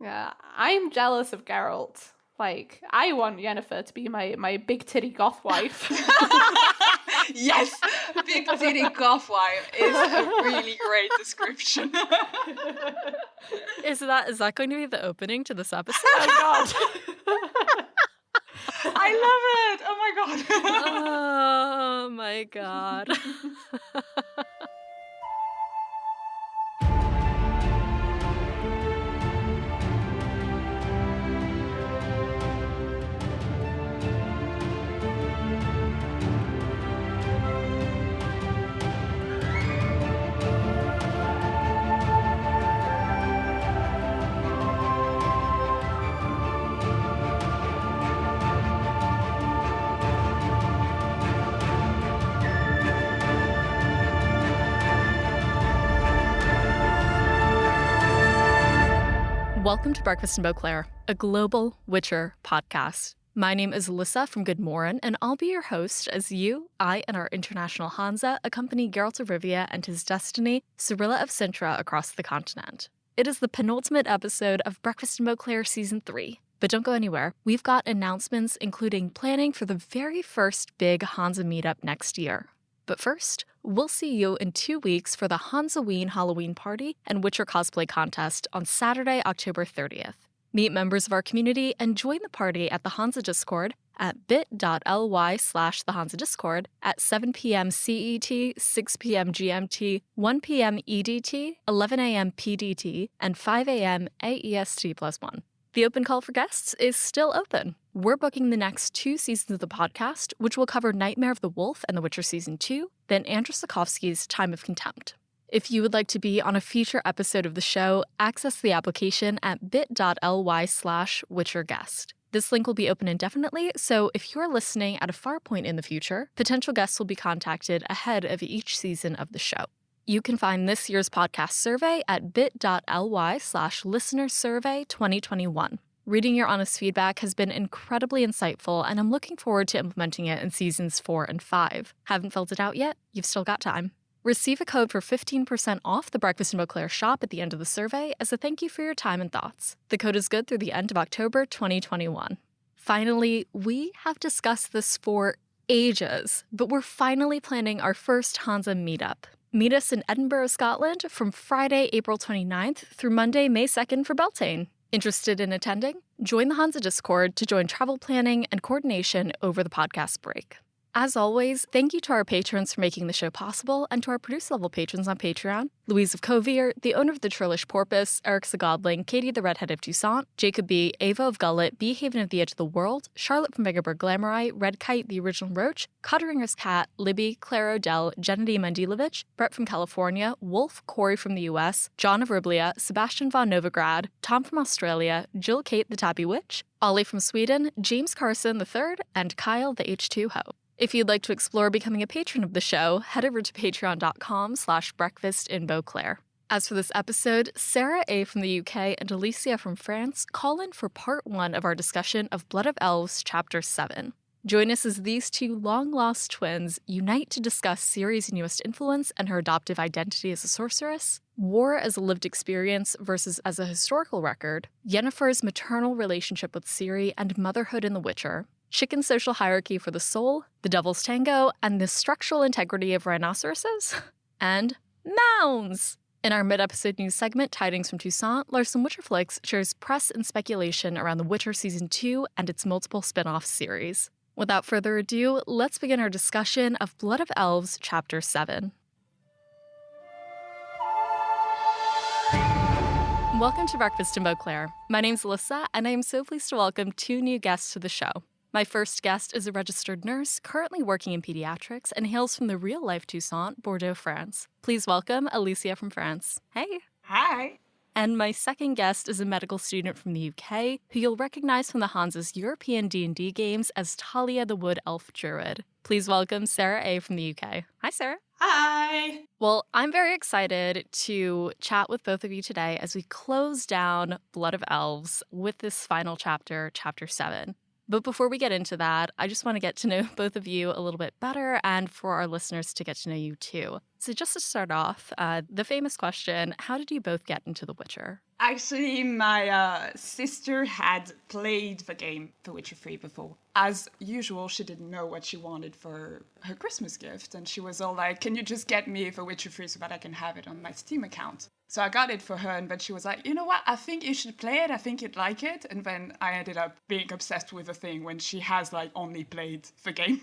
Yeah, I'm jealous of Geralt. Like, I want Yennefer to be my big titty goth wife. Yes, big titty goth wife is a really great description. Is that going to be the opening to this episode? Oh god. I love it. Oh my god. Oh my god. Welcome to Breakfast in Beauclair, a global Witcher podcast. My name is Alyssa from GoodMorhen, and I'll be your host as I, and our international hanza accompany Geralt of Rivia and his destiny, Cirilla of Cintra, across the continent. It is the penultimate episode of Breakfast in Beauclair Season 3. But don't go anywhere. We've got announcements, including planning for the very first big hanza meetup next year. But first, we'll see you in 2 weeks for the Hanzaween Halloween party and Witcher cosplay contest on Saturday, October 30th. Meet members of our community and join the party at the Hanza Discord at bit.ly/thehanzadiscord at 7 p.m. CET, 6 p.m. GMT, 1 p.m. EDT, 11 a.m. PDT, and 5 a.m. AEST+1. The open call for guests is still open. We're booking the next 2 seasons of the podcast, which will cover Nightmare of the Wolf and The Witcher Season 2, then Andrzej Sapkowski's Time of Contempt. If you would like to be on a future episode of the show, access the application at bit.ly/WitcherGuest. This link will be open indefinitely, so if you're listening at a far point in the future, potential guests will be contacted ahead of each season of the show. You can find this year's podcast survey at bit.ly/listenersurvey2021. Reading your honest feedback has been incredibly insightful, and I'm looking forward to implementing it in seasons 4 and 5. Haven't filled it out yet? You've still got time. Receive a code for 15% off the Breakfast in Beauclair shop at the end of the survey as a thank you for your time and thoughts. The code is good through the end of October 2021. Finally, we have discussed this for ages, but we're finally planning our first hanza meetup. Meet us in Edinburgh, Scotland from Friday, April 29th through Monday, May 2nd for Beltane. Interested in attending? Join the Hanza Discord to join travel planning and coordination over the podcast break. As always, thank you to our patrons for making the show possible and to our producer-level patrons on Patreon, Louise of Covier, the owner of the Trillish Porpoise, Eric Godling, Katie the Redhead of Toussaint, Jacob B., Ava of Gullet, B. Haven of the Edge of the World, Charlotte from Vegaberg Glamourite, Red Kite, the Original Roach, Cotteringers Cat, Libby, Claire Odell, Gennady Mandilovich, Brett from California, Wolf, Corey from the US, John of Riblia, Sebastian von Novigrad, Tom from Australia, Jill Kate the Tabby Witch, Ollie from Sweden, James Carson III, and Kyle the H2Ho. If you'd like to explore becoming a patron of the show, head over to patreon.com/breakfastinbeauclair. As for this episode, Sarah A. from the UK and Alycia from France call in for part 1 of our discussion of Blood of Elves, Chapter 7. Join us as these 2 long-lost twins unite to discuss Ciri's newest influence and her adoptive identity as a sorceress, war as a lived experience versus as a historical record, Yennefer's maternal relationship with Ciri, and motherhood in The Witcher, chicken social hierarchy for the soul, the devil's tango, and the structural integrity of rhinoceroses, and Mounds. In our mid-episode news segment, Tidings from Toussaint, Larson Witcherflix shares press and speculation around The Witcher Season 2 and its multiple spin-off series. Without further ado, let's begin our discussion of Blood of Elves, Chapter 7. Welcome to Breakfast in Beauclair. My name's Alyssa, and I am so pleased to welcome 2 new guests to the show. My first guest is a registered nurse currently working in pediatrics and hails from the real-life Toussaint, Bordeaux, France. Please welcome Alycia from France. Hey. Hi. And my second guest is a medical student from the UK who you'll recognize from the Hanza's European D&D games as Talia the Wood Elf Druid. Please welcome Sarah A. from the UK. Hi, Sarah. Hi. Well, I'm very excited to chat with both of you today as we close down Blood of Elves with this final chapter, Chapter 7. But before we get into that, I just want to get to know both of you a little bit better and for our listeners to get to know you too. So just to start off, the famous question, how did you both get into The Witcher? Actually, my sister had played the game The Witcher 3 before. As usual, she didn't know what she wanted for her Christmas gift, and she was all like, can you just get me The Witcher 3 so that I can have it on my Steam account? So I got it for her, and then she was like, you know what, I think you should play it, I think you'd like it. And then I ended up being obsessed with the thing when she has like only played the game.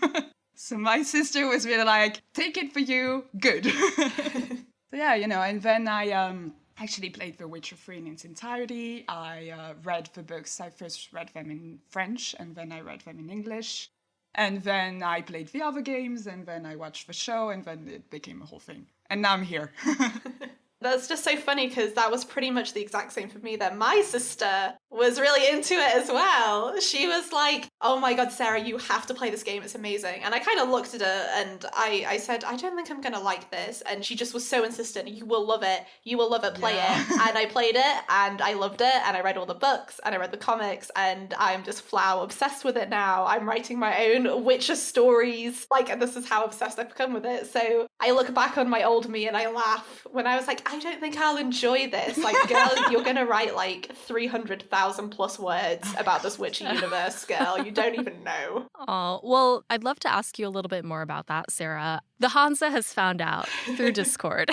So my sister was really like, take it for you, good. So yeah, and then I actually played The Witcher 3 in its entirety. I read the books. I first read them in French, and then I read them in English. And then I played the other games, and then I watched the show, and then it became a whole thing. And now I'm here. That's just so funny because that was pretty much the exact same for me then. My sister was really into it as well. She was like, oh my God, Sarah, you have to play this game. It's amazing. And I kind of looked at her and I said, I don't think I'm going to like this. And she just was so insistent. You will love it. You will love it. Play it. And I played it and I loved it. And I read all the books and I read the comics and I'm just flower obsessed with it now. I'm writing my own Witcher stories. Like, this is how obsessed I've become with it. So I look back on my old me and I laugh when I was like, I don't think I'll enjoy this. Like, girl, you're going to write like 300,000 plus words about this Witcher universe, girl. You don't even know. Oh, well, I'd love to ask you a little bit more about that, Sarah. The Hanza has found out through Discord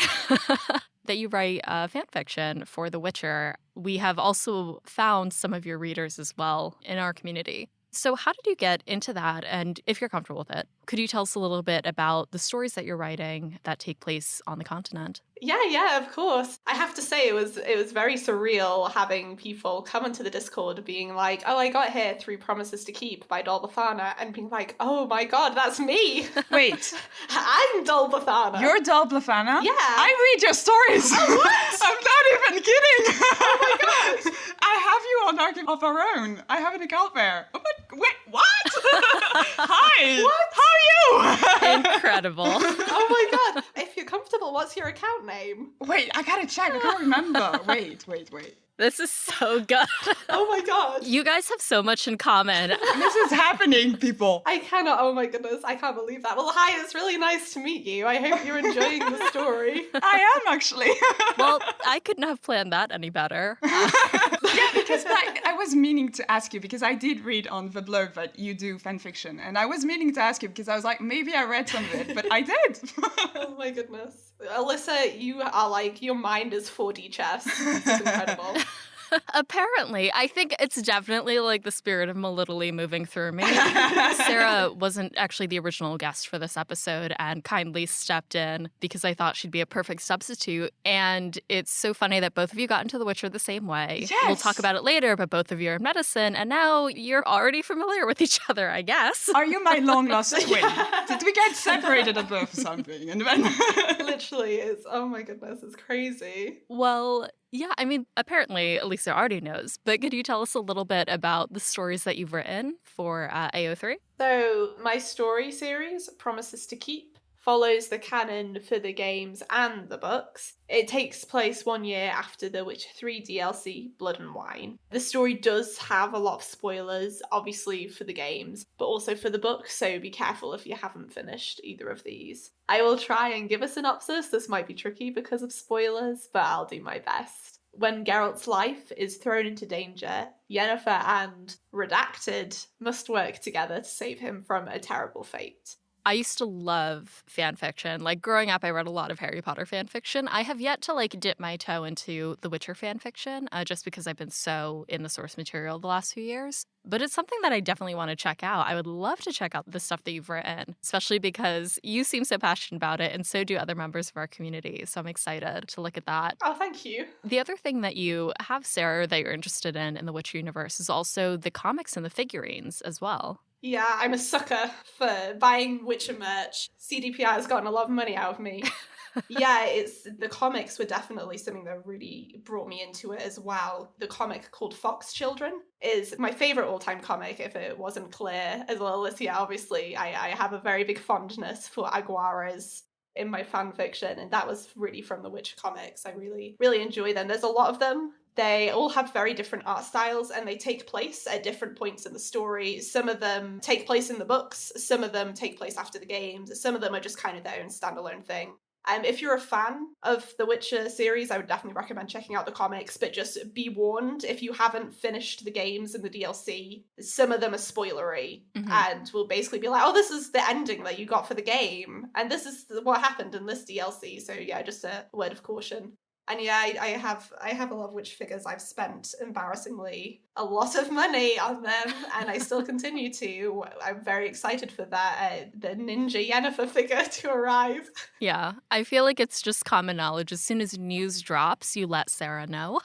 that you write fan fiction for The Witcher. We have also found some of your readers as well in our community. So how did you get into that? And if you're comfortable with it, could you tell us a little bit about the stories that you're writing that take place on the continent? Yeah, of course. I have to say it was very surreal having people come into the Discord being like, oh, I got here through Promises to Keep by Dolbathana, and being like, oh my God, that's me. Wait. I'm Dolbathana. You're Dolbathana? Yeah. I read your stories. Oh, what? I'm not even kidding. Oh my God. I have you on Arc of Our Own. I have an account there. Oh my, wait, what? Hi. What? How are you? Incredible. Oh my God. If you're comfortable, what's your account name? Wait, I gotta check. I can't remember. Wait. This is so good. Oh my God. You guys have so much in common. This is happening, people. I cannot, oh my goodness, I can't believe that. Well, hi, it's really nice to meet you. I hope you're enjoying the story. I am, actually. Well, I couldn't have planned that any better. Yeah, because I was meaning to ask you, because I did read on the blog that you do fanfiction, and I was meaning to ask you, because I was like, maybe I read some of it, but I did. Oh my goodness. Alyssa, you are like, your mind is 4D chess. This is incredible. Apparently. I think it's definitely like the spirit of Melittle moving through me. Sarah wasn't actually the original guest for this episode and kindly stepped in because I thought she'd be a perfect substitute. And it's so funny that both of you got into The Witcher the same way. Yes. We'll talk about it later, but both of you are in medicine, and now you're already familiar with each other, I guess. Are you my long-lost twin? Did we get separated at birth or something? And then... Literally, it's, oh my goodness, it's crazy. Well, yeah, I mean, apparently Alyssa already knows, but could you tell us a little bit about the stories that you've written for AO3? So, my story series, Promises to Keep, follows the canon for the games and the books. It takes place 1 year after the Witcher 3 DLC, Blood and Wine. The story does have a lot of spoilers, obviously for the games, but also for the books, so be careful if you haven't finished either of these. I will try and give a synopsis. This might be tricky because of spoilers, but I'll do my best. When Geralt's life is thrown into danger, Yennefer and Redacted must work together to save him from a terrible fate. I used to love fan fiction. Like, growing up, I read a lot of Harry Potter fan fiction. I have yet to, dip my toe into The Witcher fan fiction, just because I've been so in the source material the last few years. But it's something that I definitely want to check out. I would love to check out the stuff that you've written, especially because you seem so passionate about it, and so do other members of our community. So I'm excited to look at that. Oh, thank you. The other thing that you have, Sarah, that you're interested in the Witcher universe is also the comics and the figurines as well. Yeah, I'm a sucker for buying Witcher merch. CDPR has gotten a lot of money out of me. Yeah, the comics were definitely something that really brought me into it as well. The comic called Fox Children is my favorite all-time comic, if it wasn't clear. As well as, yeah, obviously, I have a very big fondness for Aguaras in my fan fiction, and that was really from the Witcher comics. I really, really enjoy them. There's a lot of them. They all have very different art styles and they take place at different points in the story. Some of them take place in the books, some of them take place after the games, some of them are just kind of their own standalone thing. If you're a fan of the Witcher series, I would definitely recommend checking out the comics, but just be warned, if you haven't finished the games and the DLC, some of them are spoilery and will basically be like, oh, this is the ending that you got for the game, and this is what happened in this DLC. So yeah, just a word of caution. And yeah, I have a lot of Witch figures. I've spent embarrassingly a lot of money on them, and I still continue to. I'm very excited for that the Ninja Yennefer figure to arrive. Yeah, I feel like it's just common knowledge. As soon as news drops, you let Sarah know,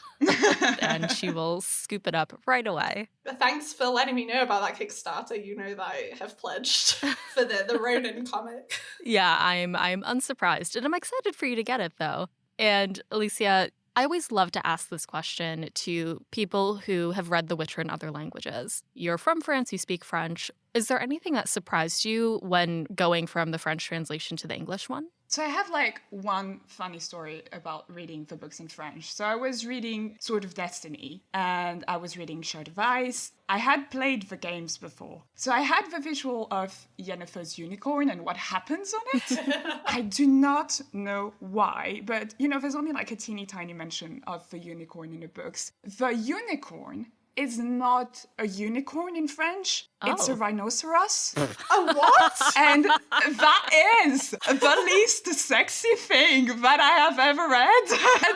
and she will scoop it up right away. Thanks for letting me know about that Kickstarter. You know that I have pledged for the Ronin comic. Yeah, I'm unsurprised, and I'm excited for you to get it though. And Alycia, I always love to ask this question to people who have read The Witcher in other languages. You're from France, you speak French. Is there anything that surprised you when going from the French translation to the English one? So I have like one funny story about reading the books in French. So I was reading Sword of Destiny and I was reading Shard of Ice. I had played the games before. So I had the visual of Yennefer's unicorn and what happens on it. I do not know why, but there's only like a teeny tiny mention of the unicorn in the books. The unicorn is not a unicorn in French. Oh. It's a rhinoceros. A what? And that is the least sexy thing that I have ever read.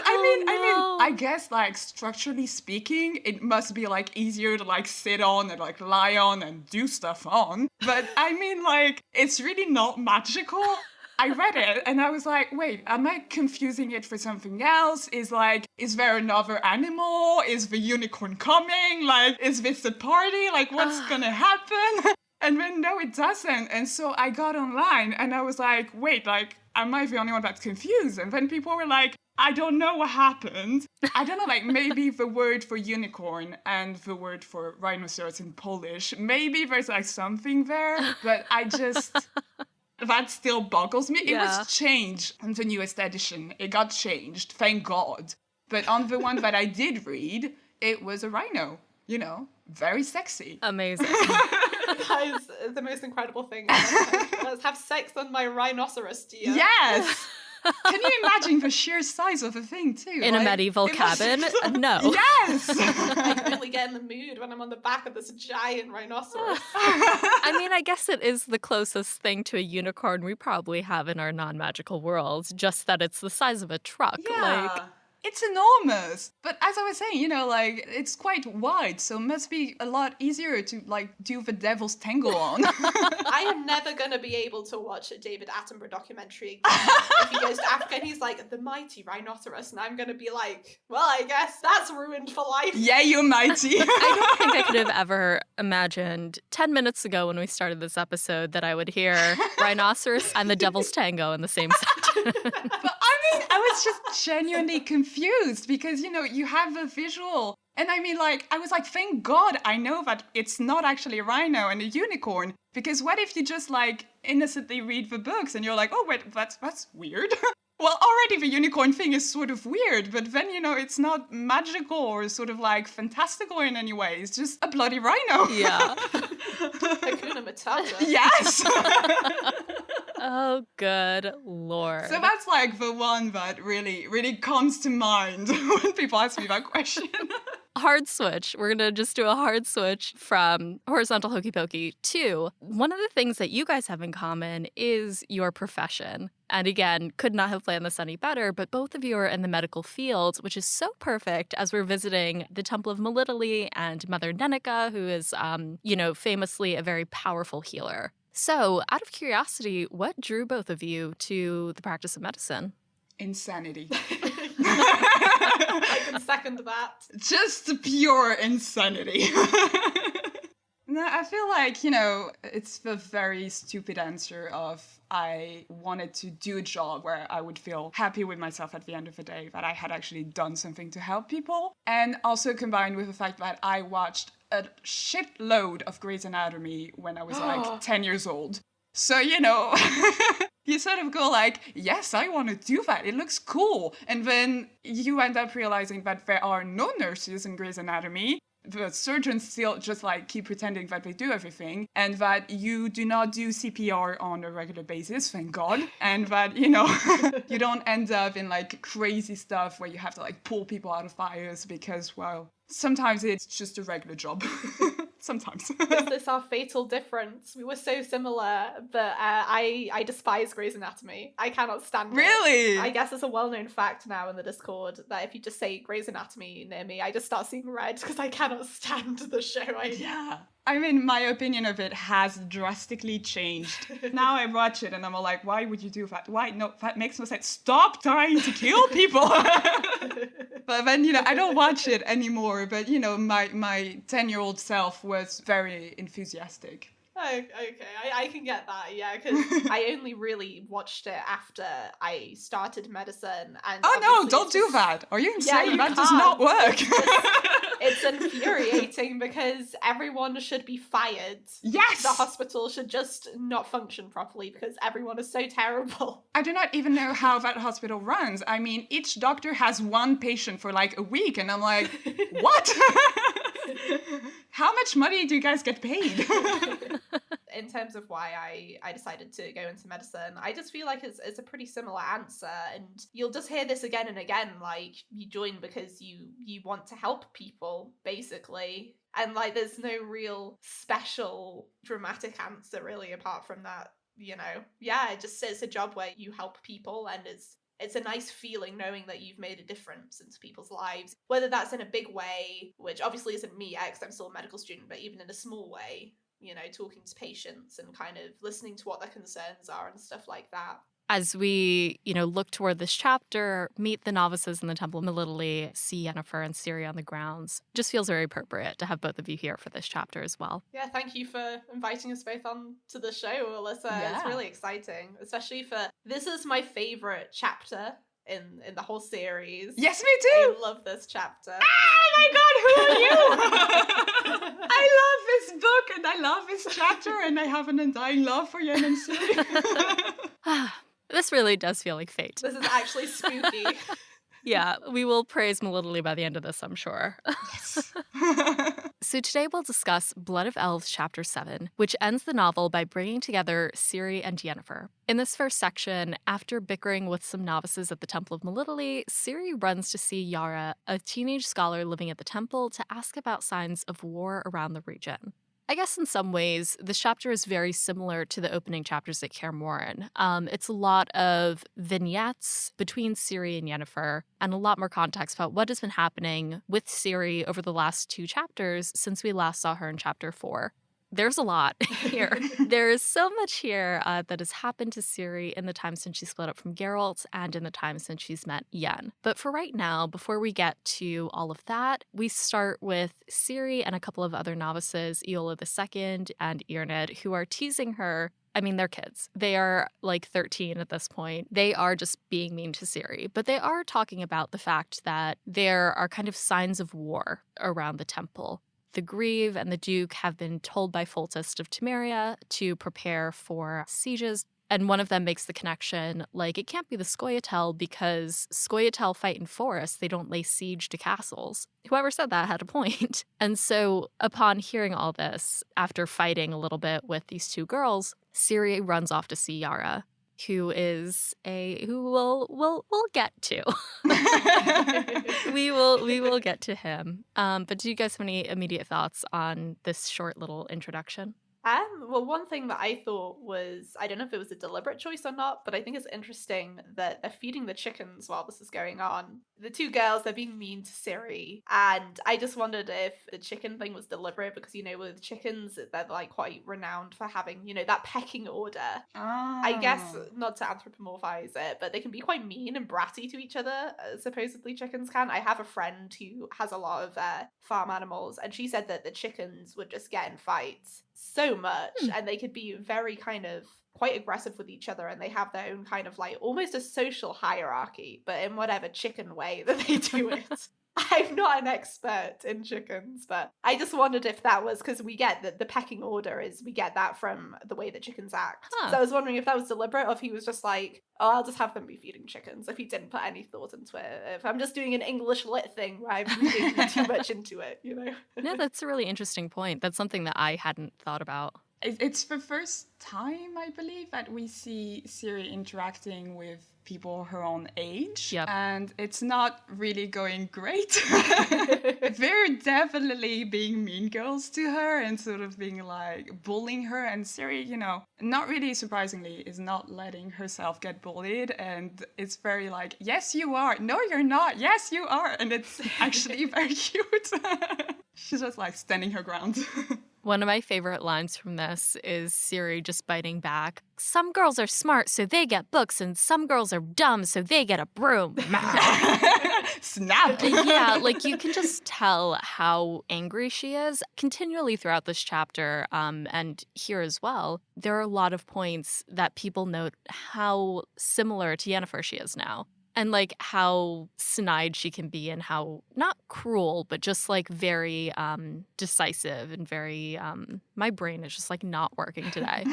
And I guess like structurally speaking, it must be like easier to like sit on and like lie on and do stuff on. But it's really not magical. I read it and I was like, wait, am I confusing it for something else? Is there another animal? Is the unicorn coming? Like, is this a party? Like, what's gonna happen? And then no, it doesn't. And so I got online and I was like, wait, like, am I the only one that's confused? And then people were like, I don't know what happened. I don't know, like maybe the word for unicorn and the word for rhinoceros in Polish, maybe there's like something there, but that still boggles me. Yeah. It was changed on the newest edition. It got changed, thank God. But on the one that I did read, it was a rhino, very sexy. Amazing. That is the most incredible thing. Let's have sex on my rhinoceros, dear. Yes! Can you imagine the sheer size of the thing, too? In a medieval cabin? No. Yes! I can really get in the mood when I'm on the back of this giant rhinoceros. I guess it is the closest thing to a unicorn we probably have in our non-magical world, just that it's the size of a truck. Yeah. It's enormous. But as I was saying, it's quite wide, so it must be a lot easier to, do the devil's tango on. I am never going to be able to watch a David Attenborough documentary again. If he goes to Africa and he's like, the mighty rhinoceros, and I'm going to be like, well, I guess that's ruined for life. Yeah, you're mighty. I don't think I could have ever imagined 10 minutes ago when we started this episode that I would hear rhinoceros and the devil's tango in the same sentence. But I was just genuinely confused because, you have a visual. And I was like, thank God I know that it's not actually a rhino and a unicorn. Because what if you just innocently read the books and you're like, oh, wait, that's weird. Well, already the unicorn thing is sort of weird, but then, it's not magical or sort of fantastical in any way. It's just a bloody rhino. Yeah. Hakuna Matata. Yes. Oh, good Lord. So that's the one that really, really comes to mind when people ask me that question. Hard switch. We're going to just do a hard switch from horizontal hokey pokey to one of the things that you guys have in common is your profession. And again, could not have planned this any better, but both of you are in the medical field, which is so perfect as we're visiting the Temple of Melitele and Mother Nenica, who is, famously a very powerful healer. So, out of curiosity, what drew both of you to the practice of medicine? Insanity. I can second that. Just pure insanity. No, I feel like, it's the very stupid answer of I wanted to do a job where I would feel happy with myself at the end of the day, that I had actually done something to help people. And also combined with the fact that I watched a shitload of Grey's Anatomy when I was 10 years old. So, You sort of go like, yes, I want to do that. It looks cool. And then you end up realizing that there are no nurses in Grey's Anatomy. The surgeons still just like keep pretending that they do everything, and that you do not do CPR on a regular basis, thank God. And that, you don't end up in like crazy stuff where you have to like pull people out of fires because, well, sometimes it's just a regular job. Sometimes. Is this our fatal difference? We were so similar, but I despise Grey's Anatomy. I cannot stand it. Really? I guess it's a well-known fact now in the Discord that if you just say Grey's Anatomy near me, I just start seeing red because I cannot stand the show. Yeah. I mean, my opinion of it has drastically changed. Now I watch it and I'm all like, why would you do that? Why? No, that makes no sense. Stop trying to kill people. But then, I don't watch it anymore. But, my 10-year-old self was very enthusiastic. Oh, okay, I can get that, yeah, because I only really watched it after I started medicine. And oh no, don't do that. Are you insane? Yeah, that does not work. It's infuriating because everyone should be fired. Yes! The hospital should just not function properly because everyone is so terrible. I do not even know how that hospital runs. I mean, each doctor has one patient for like a week, and I'm like, what? How much money do you guys get paid? In terms of why I decided to go into medicine, I just feel like it's a pretty similar answer, and you'll just hear this again and again, like, you join because you want to help people, basically, and like there's no real special dramatic answer really apart from that, yeah, it's a job where you help people, and it's a nice feeling knowing that you've made a difference into people's lives, whether that's in a big way, which obviously isn't me because I'm still a medical student, but even in a small way, talking to patients and kind of listening to what their concerns are and stuff like that. As we, look toward this chapter, meet the novices in the Temple of Melitele, see Yennefer and Ciri on the grounds, just feels very appropriate to have both of you here for this chapter as well. Yeah, thank you for inviting us both on to the show, Alyssa. Yeah. It's really exciting, especially this is my favourite chapter in the whole series. Yes, me too! I love this chapter. Oh my god, who are you? I love this book and I love this chapter and I have an undying love for Yen and Ciri. This really does feel like fate. This is actually spooky. Yeah, we will praise Melitele by the end of this, I'm sure. Yes. So today we'll discuss Blood of Elves Chapter 7, which ends the novel by bringing together Ciri and Yennefer. In this first section, after bickering with some novices at the Temple of Melitele, Ciri runs to see Yara, a teenage scholar living at the temple, to ask about signs of war around the region. I guess in some ways, this chapter is very similar to the opening chapters at GoodMorhen. It's a lot of vignettes between Ciri and Yennefer, and a lot more context about what has been happening with Ciri over the last 2 chapters since we last saw her in Chapter 4. There's a lot here. There is so much here that has happened to Ciri in the time since she split up from Geralt and in the time since she's met Yen. But for right now, before we get to all of that, we start with Ciri and a couple of other novices, Iola II and Irned, who are teasing her. I mean, they're kids. They are like 13 at this point. They are just being mean to Ciri, but they are talking about the fact that there are kind of signs of war around the temple. The Grieve and the Duke have been told by Foltest of Temeria to prepare for sieges, and one of them makes the connection, like, it can't be the Scoia'tael because Scoia'tael fight in forests, they don't lay siege to castles. Whoever said that had a point. And so, upon hearing all this, after fighting a little bit with these 2 girls, Ciri runs off to see Yara, who we'll get to. we will get to him. But do you guys have any immediate thoughts on this short little introduction? Well, one thing that I thought was, I don't know if it was a deliberate choice or not, but I think it's interesting that they're feeding the chickens while this is going on. The 2 girls, they're being mean to Ciri, and I just wondered if the chicken thing was deliberate because, with chickens, they're like quite renowned for having, that pecking order. Oh. I guess, not to anthropomorphize it, but they can be quite mean and bratty to each other, supposedly chickens can. I have a friend who has a lot of farm animals, and she said that the chickens would just get in fights so much, and they could be very kind of quite aggressive with each other, and they have their own kind of like almost a social hierarchy, but in whatever chicken way that they do it. I'm not an expert in chickens, but I just wondered if that was because we get that the pecking order is we get that from the way that chickens act. Huh. So I was wondering if that was deliberate or if he was just like, oh, I'll just have them be feeding chickens, if he didn't put any thought into it. If I'm just doing an English lit thing where I'm reading too much into it, you know? No, that's a really interesting point. That's something that I hadn't thought about. It's the first time, I believe, that we see Ciri interacting with people her own age. Yep. And it's not really going great. They're definitely being mean girls to her and sort of being like bullying her. And Ciri, you know, not really surprisingly, is not letting herself get bullied. And it's very like, yes, you are. No, you're not. Yes, you are. And it's actually very cute. She's just like standing her ground. One of my favorite lines from this is Ciri just biting back. Some girls are smart, so they get books, and some girls are dumb, so they get a broom. Snap! Yeah, like you can just tell how angry she is continually throughout this chapter, and here as well. There are a lot of points that people note how similar to Yennefer she is now. And, like, how snide she can be and how, not cruel, but just, like, very decisive and very, my brain is just, like, not working today.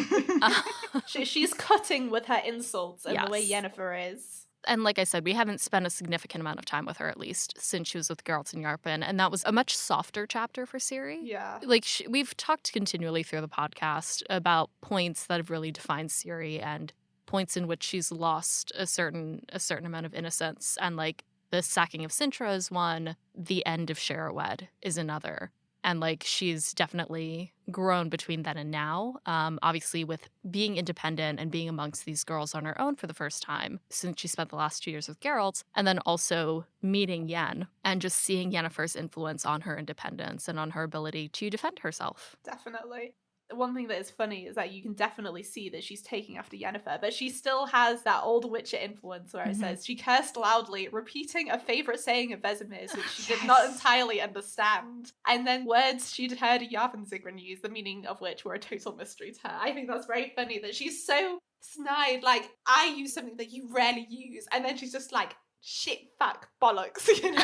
She's cutting with her insults and the way Yes. Yennefer is. And like I said, we haven't spent a significant amount of time with her, at least, since she was with Geralt and Yarpen. And that was a much softer chapter for Ciri. Yeah. Like, we've talked continually through the podcast about points that have really defined Ciri and points in which she's lost a certain amount of innocence. And like the sacking of Cintra is one, the end of Sherwed is another. And like she's definitely grown between then and now, obviously with being independent and being amongst these girls on her own for the first time since she spent the last 2 years with Geralt, and then also meeting Yen and just seeing Yennefer's influence on her independence and on her ability to defend herself. Definitely. One thing that is funny is that you can definitely see that she's taking after Yennefer, but she still has that old Witcher influence where it says she cursed loudly, repeating a favourite saying of Vesemir's, which she did not entirely understand, and then words she'd heard Yarpensigren use, the meaning of which were a total mystery to her. I think that's very funny that she's so snide, like, I use something that you rarely use, and then she's just like, shit, fuck, bollocks, you know?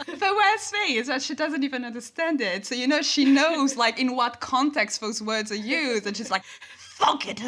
The worst thing is that she doesn't even understand it. So, you know, she knows, like, in what context those words are used, and she's like, fuck it.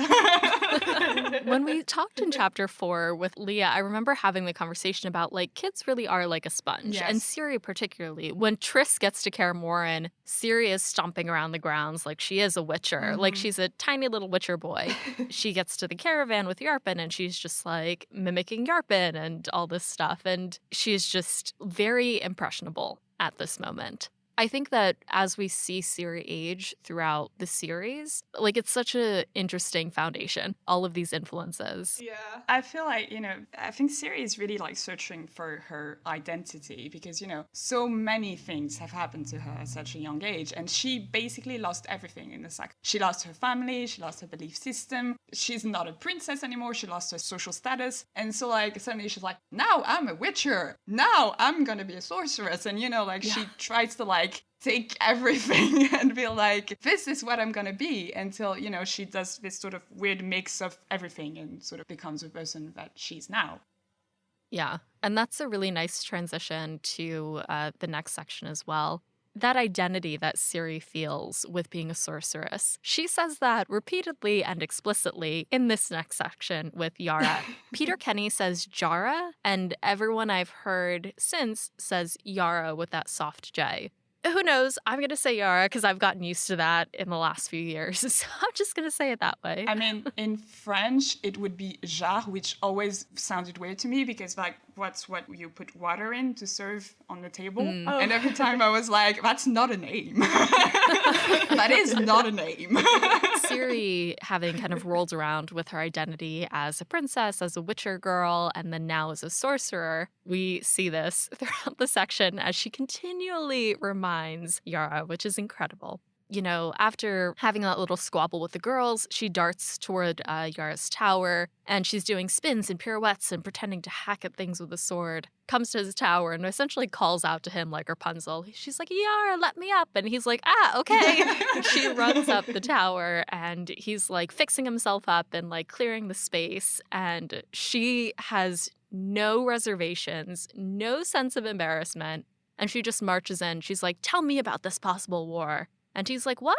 When we talked in chapter 4 with Leah, I remember having the conversation about, like, kids really are like a sponge. Yes. And Ciri particularly. When Triss gets to GoodMorhen, Ciri is stomping around the grounds like she is a witcher. Like she's a tiny little witcher boy. She gets to the caravan with Yarpen and she's just like mimicking Yarpen and all this stuff. And she's just very impressionable at this moment. I think that as we see Ciri age throughout the series, like it's such an interesting foundation, all of these influences. Yeah. I feel like, you know, I think Ciri is really like searching for her identity because, you know, so many things have happened to her at such a young age. And she basically lost everything in the sack. She lost her family, she lost her belief system. She's not a princess anymore. She lost her social status. And so like suddenly she's like, now I'm a witcher. Now I'm going to be a sorceress. And, you know, like she tries to like take everything and be like, this is what I'm gonna be, until, you know, she does this sort of weird mix of everything and sort of becomes the person that she's now. Yeah, and that's a really nice transition to the next section as well. That identity that Ciri feels with being a sorceress. She says that repeatedly and explicitly in this next section with Yara. Peter Kenny says Jara, and everyone I've heard since says Yara with that soft J. Who knows? I'm going to say Yara because I've gotten used to that in the last few years. So I'm just going to say it that way. I mean, in French, it would be jar, which always sounded weird to me because, like, what's what you put water in to serve on the table? And every time I was like, that's not a name. That is not a name. Ciri, having kind of rolled around with her identity as a princess, as a witcher girl, and then now as a sorcerer, we see this throughout the section as she continually reminds Yara, which is incredible. You know, after having that little squabble with the girls, she darts toward Yara's tower, and she's doing spins and pirouettes and pretending to hack at things with a sword. Comes to his tower and essentially calls out to him like Rapunzel. She's like, Yara, let me up. And he's like, okay. She runs up the tower, and he's like fixing himself up and like clearing the space. And she has no reservations, no sense of embarrassment. And she just marches in. She's like, tell me about this possible war. And he's like, what?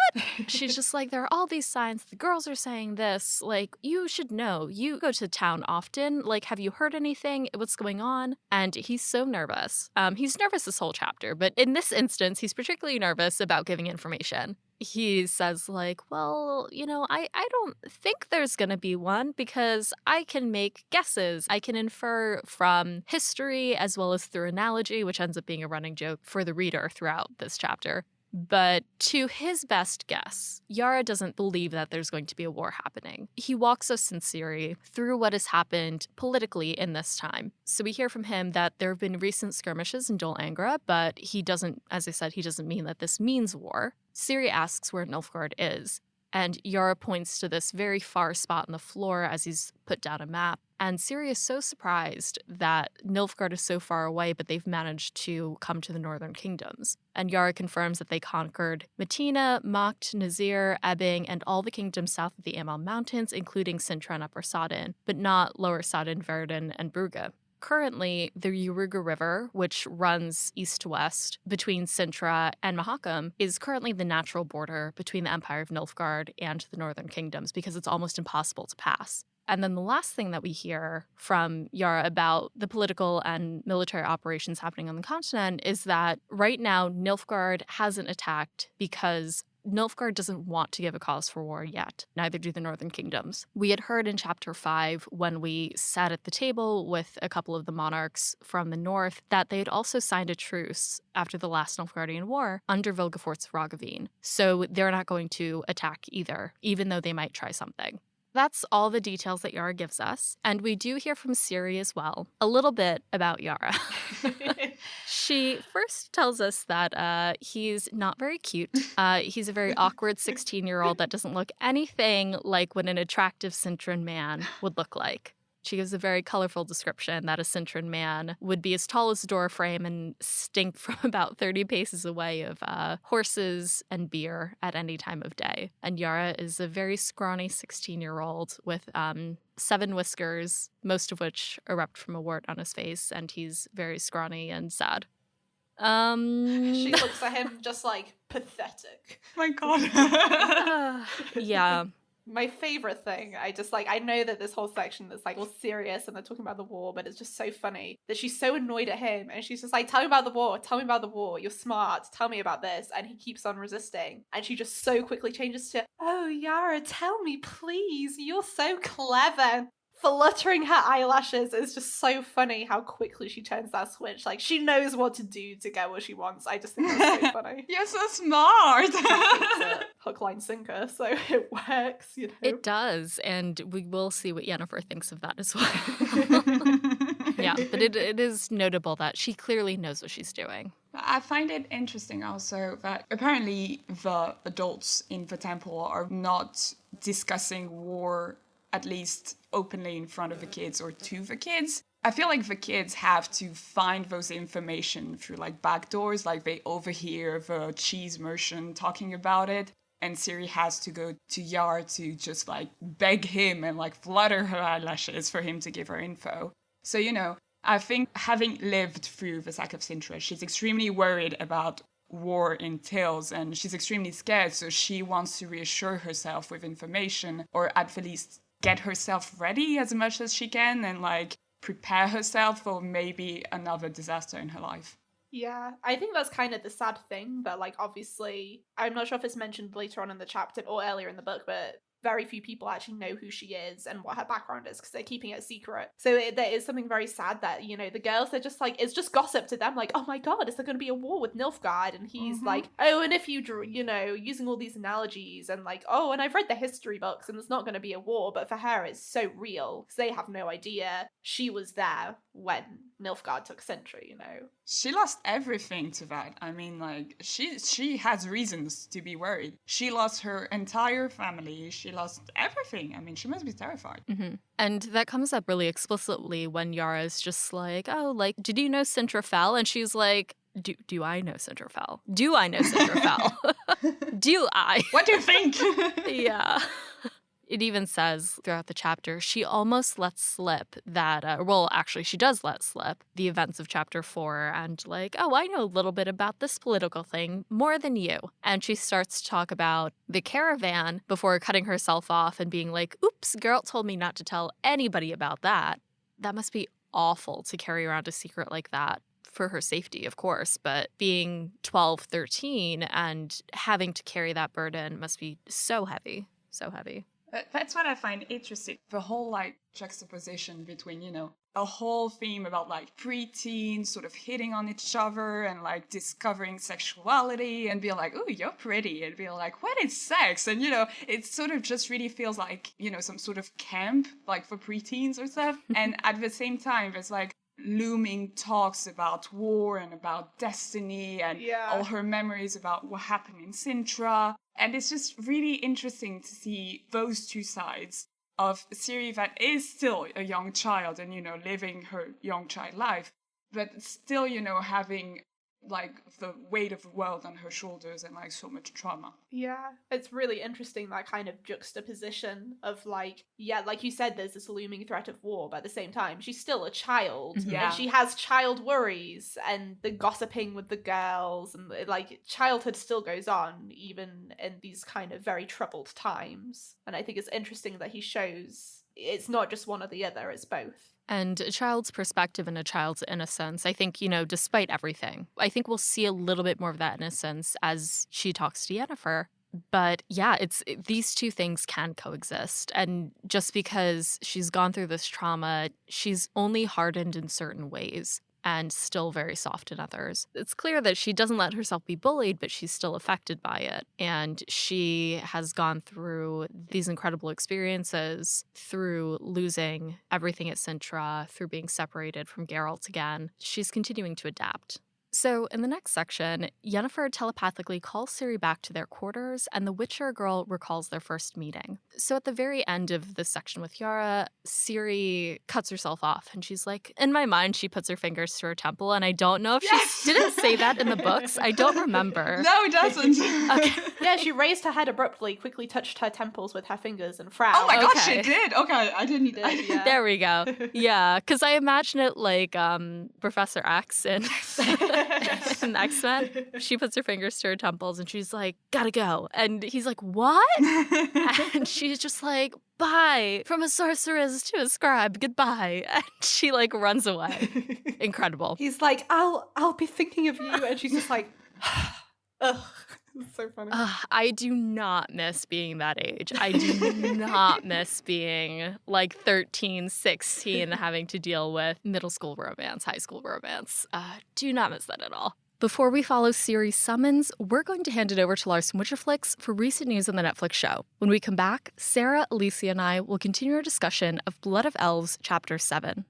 She's just like, there are all these signs. The girls are saying this. Like, you should know. You go to town often. Like, have you heard anything? What's going on? And he's so nervous. He's nervous this whole chapter. But in this instance, he's particularly nervous about giving information. He says, like, well, I don't think there's going to be one because I can make guesses. I can infer from history as well as through analogy, which ends up being a running joke for the reader throughout this chapter. But to his best guess, Yara doesn't believe that there's going to be a war happening. He walks us in Ciri through what has happened politically in this time. So we hear from him that there have been recent skirmishes in Dol Angra, but he doesn't, as I said, he doesn't mean that this means war. Ciri asks where Nilfgaard is, and Yara points to this very far spot on the floor as he's put down a map. And Ciri is so surprised that Nilfgaard is so far away, but they've managed to come to the northern kingdoms. And Yara confirms that they conquered Metina, Macht, Nazir, Ebbing, and all the kingdoms south of the Amal Mountains, including Cintra and Upper Sodden, but not Lower Sodden, Verden, and Brugge. Currently, the Uruga River, which runs east to west between Cintra and Mahakam, is currently the natural border between the Empire of Nilfgaard and the northern kingdoms because it's almost impossible to pass. And then the last thing that we hear from Yara about the political and military operations happening on the continent is that right now Nilfgaard hasn't attacked because Nilfgaard doesn't want to give a cause for war yet. Neither do the northern kingdoms. We had heard in chapter 5 when we sat at the table with a couple of the monarchs from the north that they had also signed a truce after the last Nilfgaardian war under Vilgefortz of Roggeveen. So they're not going to attack either, even though they might try something. That's all the details that Yara gives us. And we do hear from Ciri as well, a little bit about Yara. She first tells us that he's not very cute. He's a very awkward 16-year-old that doesn't look anything like what an attractive Cintran man would look like. She gives a very colorful description that a Cintran man would be as tall as a door frame and stink from about 30 paces away of horses and beer at any time of day. And Yara is a very scrawny 16-year-old with 7 whiskers, most of which erupt from a wart on his face, and he's very scrawny and sad. She looks at him just like pathetic. Oh my god. Yeah. My favorite thing, I know that this whole section is like all serious and they're talking about the war, but it's just so funny that she's so annoyed at him and she's just like, tell me about the war, you're smart, tell me about this. And he keeps on resisting. And she just so quickly changes to, oh, Yara, tell me, please, you're so clever. Fluttering her eyelashes is just so funny how quickly she turns that switch. Like, she knows what to do to get what she wants. I just think that's so funny. You're so smart. It's a hook, line, sinker, so it works, It does, and we will see what Yennefer thinks of that as well. Yeah, but it is notable that she clearly knows what she's doing. I find it interesting also that apparently the adults in the temple are not discussing war, at least openly in front of the kids or to the kids. I feel like the kids have to find those information through like back doors, like they overhear the cheese merchant talking about it, and Ciri has to go to Yar to just like beg him and like flutter her eyelashes for him to give her info. So, I think having lived through the sack of Cintra, she's extremely worried about war entails and she's extremely scared, so she wants to reassure herself with information, or at the least get herself ready as much as she can and like prepare herself for maybe another disaster in her life. Yeah, I think that's kind of the sad thing, but like obviously, I'm not sure if it's mentioned later on in the chapter or earlier in the book, but very few people actually know who she is and what her background is because they're keeping it a secret. So there is something very sad that, the girls, they're just like, it's just gossip to them. Like, oh my god, is there going to be a war with Nilfgaard? And he's like, oh, and if you drew, using all these analogies and like, oh, and I've read the history books and there's not going to be a war. But for her, it's so real because they have no idea she was there when Nilfgaard took Cintra, She lost everything to that. I mean, like, she has reasons to be worried. She lost her entire family. She lost everything. I mean, she must be terrified. Mm-hmm. And that comes up really explicitly when Yara's just like, oh, like, did you know Cintra fell? And she's like, do I know Cintra fell? Do I know Cintra fell? Do I? What do you think? Yeah. It even says throughout the chapter, she almost lets slip that, actually, she does let slip the events of chapter 4 and like, oh, I know a little bit about this political thing more than you. And she starts to talk about the caravan before cutting herself off and being like, oops, Geralt told me not to tell anybody about that. That must be awful to carry around a secret like that. For her safety, of course, but being 12, 13 and having to carry that burden must be so heavy, so heavy. That's what I find interesting. The whole juxtaposition between, a whole theme about preteens sort of hitting on each other and discovering sexuality and being like, oh, you're pretty, and being like, what is sex? And, it sort of just really feels like, some sort of camp, for preteens or stuff. And at the same time, there's looming talks about war and about destiny and all her memories about what happened in Cintra. And it's just really interesting to see those two sides of Ciri that is still a young child and, living her young child life, but still, having the weight of the world on her shoulders and so much trauma. Yeah, it's really interesting, that kind of juxtaposition of like you said, there's this looming threat of war, but at the same time she's still a child. And she has child worries and the gossiping with the girls, and childhood still goes on even in these kind of very troubled times. And I think it's interesting that he shows it's not just one or the other, it's both. And a child's perspective and a child's innocence, I think, despite everything, I think we'll see a little bit more of that innocence as she talks to Yennefer. But yeah, these two things can coexist. And just because she's gone through this trauma, she's only hardened in certain ways and still very soft in others. It's clear that she doesn't let herself be bullied, but she's still affected by it. And she has gone through these incredible experiences, through losing everything at Cintra, through being separated from Geralt again. She's continuing to adapt. So in the next section, Yennefer telepathically calls Ciri back to their quarters, and the Witcher girl recalls their first meeting. So at the very end of this section with Yara, Ciri cuts herself off, and she's like, in my mind, she puts her fingers to her temple, and I don't know if she didn't say that in the books. I don't remember. No, it doesn't. Okay. Yeah, she raised her head abruptly, quickly touched her temples with her fingers and frowned. Oh my god, she did! Okay, I didn't. Yeah. There we go. Yeah, because I imagine it like Professor X in X-Men. She puts her fingers to her temples and she's like, gotta go. And he's like, what? And she's just like, bye. From a sorceress to a scribe, goodbye. And she runs away. Incredible. He's like, I'll be thinking of you. And she's just like, ugh. It's so funny. I do not miss being that age. I do not miss being 13, 16, having to deal with middle school romance, high school romance. Do not miss that at all. Before we follow Ciri's summons, we're going to hand it over to Larson Witcherflix for recent news on the Netflix show. When we come back, Sarah, Alycia, and I will continue our discussion of Blood of Elves, Chapter 7.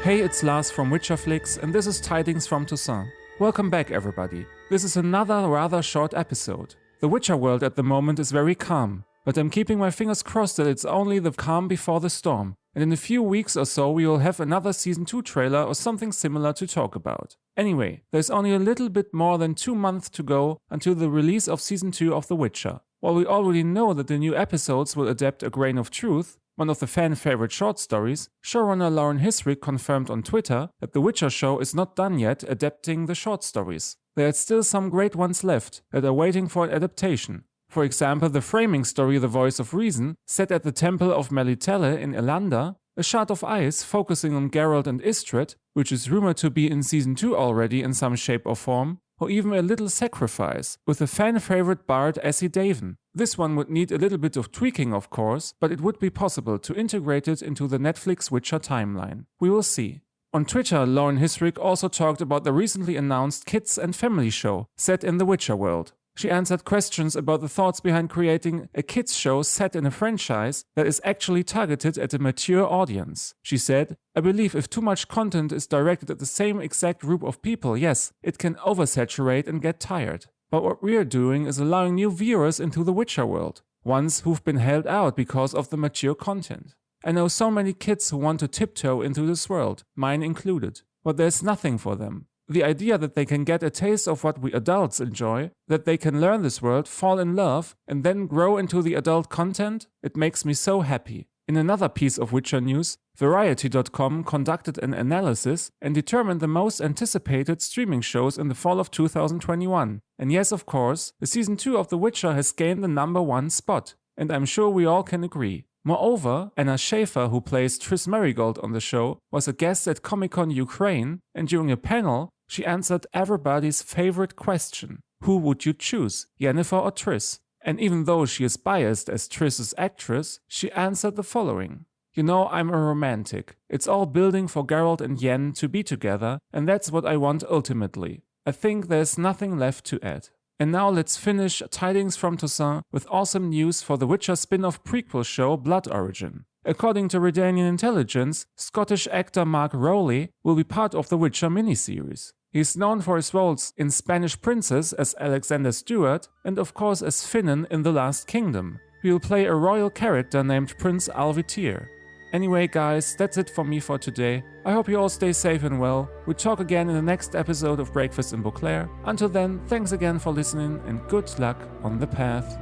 Hey, it's Lars from Witcherflix, and this is Tidings from Toussaint. Welcome back, everybody. This is another rather short episode. The Witcher world at the moment is very calm, but I'm keeping my fingers crossed that it's only the calm before the storm, and in a few weeks or so we will have another Season 2 trailer or something similar to talk about. Anyway, there's only a little bit more than 2 months to go until the release of Season 2 of The Witcher. While we already know that the new episodes will adapt A Grain of Truth, one of the fan-favorite short stories, showrunner Lauren Hisrick confirmed on Twitter that The Witcher show is not done yet adapting the short stories. There are still some great ones left that are waiting for an adaptation. For example, the framing story The Voice of Reason, set at the Temple of Melitele in Elanda, A Shard of Ice focusing on Geralt and Istrid, which is rumored to be in Season 2 already in some shape or form, or even A Little Sacrifice, with the fan-favorite bard Essie Daven. This one would need a little bit of tweaking, of course, but it would be possible to integrate it into the Netflix Witcher timeline. We will see. On Twitter, Lauren Hisrick also talked about the recently announced kids and family show set in the Witcher world. She answered questions about the thoughts behind creating a kids show set in a franchise that is actually targeted at a mature audience. She said, I believe if too much content is directed at the same exact group of people, yes, it can oversaturate and get tired. But what we're doing is allowing new viewers into the Witcher world, ones who've been held out because of the mature content. I know so many kids who want to tiptoe into this world, mine included, but there's nothing for them. The idea that they can get a taste of what we adults enjoy, that they can learn this world, fall in love, and then grow into the adult content, it makes me so happy. In another piece of Witcher news, Variety.com conducted an analysis and determined the most anticipated streaming shows in the fall of 2021. And yes, of course, the season 2 of The Witcher has gained the number 1 spot, and I'm sure we all can agree. Moreover, Anna Schaefer, who plays Triss Merigold on the show, was a guest at Comic-Con Ukraine, and during a panel, she answered everybody's favorite question: who would you choose, Yennefer or Triss? And even though she is biased as Triss's actress, she answered the following: you know, I'm a romantic. It's all building for Geralt and Yen to be together, and that's what I want ultimately. I think there's nothing left to add. And now let's finish Tidings from Toussaint with awesome news for the Witcher spin-off prequel show Blood Origin. According to Redanian intelligence, Scottish actor Mark Rowley will be part of the Witcher miniseries. He's known for his roles in Spanish Princess as Alexander Stewart and of course as Finan in The Last Kingdom. He will play a royal character named Prince Alvitir. Anyway guys, that's it for me for today. I hope you all stay safe and well. We talk again in the next episode of Breakfast in Beauclair. Until then, thanks again for listening and good luck on the path.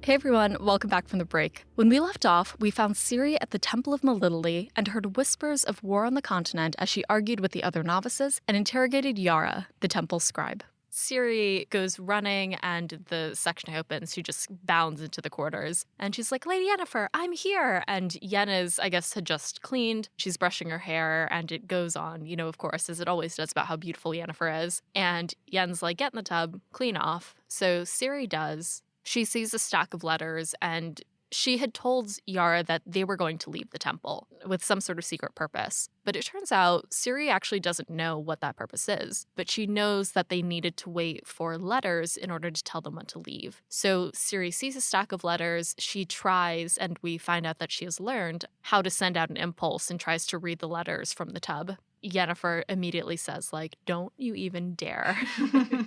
Hey everyone, welcome back from the break. When we left off, we found Ciri at the Temple of Melilili and heard whispers of war on the continent as she argued with the other novices and interrogated Yara, the temple scribe. Ciri goes running and the section opens. She just bounds into the quarters and she's like, Lady Yennefer, I'm here. And Yenne's, I guess, had just cleaned. She's brushing her hair and it goes on, of course, as it always does about how beautiful Yennefer is. And Yen's like, get in the tub, clean off. So Ciri does. She sees a stack of letters and she had told Yara that they were going to leave the temple with some sort of secret purpose. But it turns out Ciri actually doesn't know what that purpose is, but she knows that they needed to wait for letters in order to tell them when to leave. So Ciri sees a stack of letters, she tries, and we find out that she has learned how to send out an impulse and tries to read the letters from the tub. Yennefer immediately says, don't you even dare.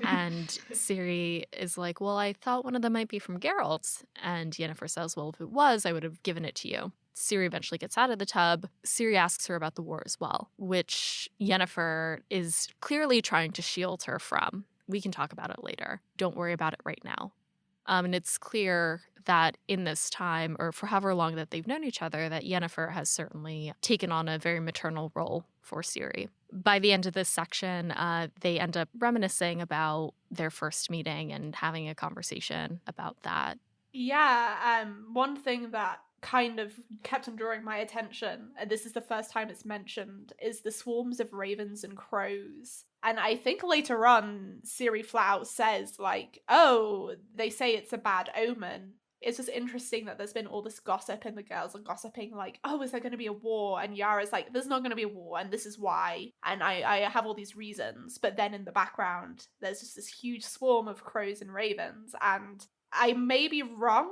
And Ciri is like, well, I thought one of them might be from Geralt. And Yennefer says, well, if it was, I would have given it to you. Ciri eventually gets out of the tub. Ciri asks her about the war as well, which Yennefer is clearly trying to shield her from. We can talk about it later. Don't worry about it right now. And it's clear that in this time, or for however long that they've known each other, that Yennefer has certainly taken on a very maternal role for Ciri. By the end of this section, they end up reminiscing about their first meeting and having a conversation about that. Yeah, one thing that kind of kept on drawing my attention, and this is the first time it's mentioned, is the swarms of ravens and crows. And I think later on, Ciri flat out says, oh, they say it's a bad omen. It's just interesting that there's been all this gossip and the girls are gossiping oh, is there going to be a war? And Yara's like, there's not going to be a war and this is why. And I have all these reasons. But then in the background, there's just this huge swarm of crows and ravens. And I may be wrong,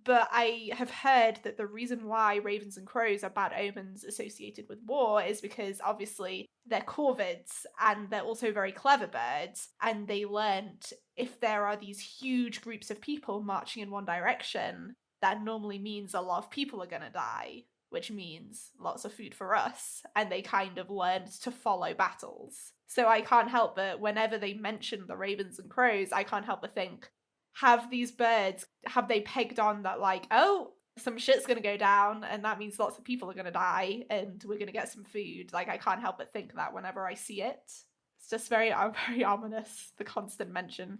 but I have heard that the reason why ravens and crows are bad omens associated with war is because obviously they're corvids and they're also very clever birds, and they learnt if there are these huge groups of people marching in one direction, that normally means a lot of people are going to die, which means lots of food for us, and they kind of learned to follow battles. So I can't help but, whenever they mention the ravens and crows, I can't help but think, have these birds, have they pegged on that oh, some shit's gonna go down and that means lots of people are gonna die and we're gonna get some food? I can't help but think that whenever I see it. It's just very ominous, the constant mention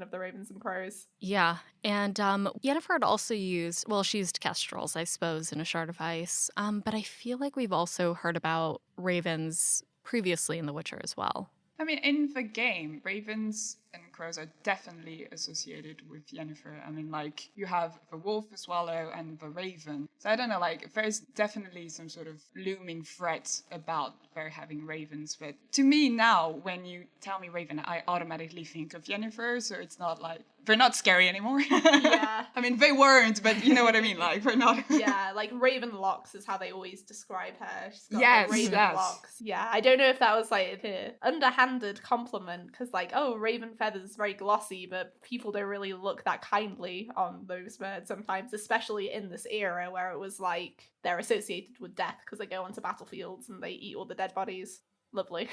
of the ravens and crows. Yeah, and Yennefer had also used, she used kestrels, I suppose, in A Shard of Ice, but I feel like we've also heard about ravens previously in The Witcher as well. I mean, in the game, ravens and crows are definitely associated with Yennefer. I mean, you have the wolf, the swallow, and the raven. So I don't know, there's definitely some sort of looming threat about her having ravens. But to me now, when you tell me raven, I automatically think of Yennefer. So it's not they're not scary anymore. Yeah. I mean, they weren't, but you know what I mean. Like, they're not. Yeah, like raven locks is how they always describe her. She's got Yes, raven yes. locks. Yeah, I don't know if that was like the underhanded compliment, because like, oh, raven feathers very glossy, but people don't really look that kindly on those birds sometimes, especially in this era where it was like they're associated with death because they go onto battlefields and they eat all the dead bodies. Lovely.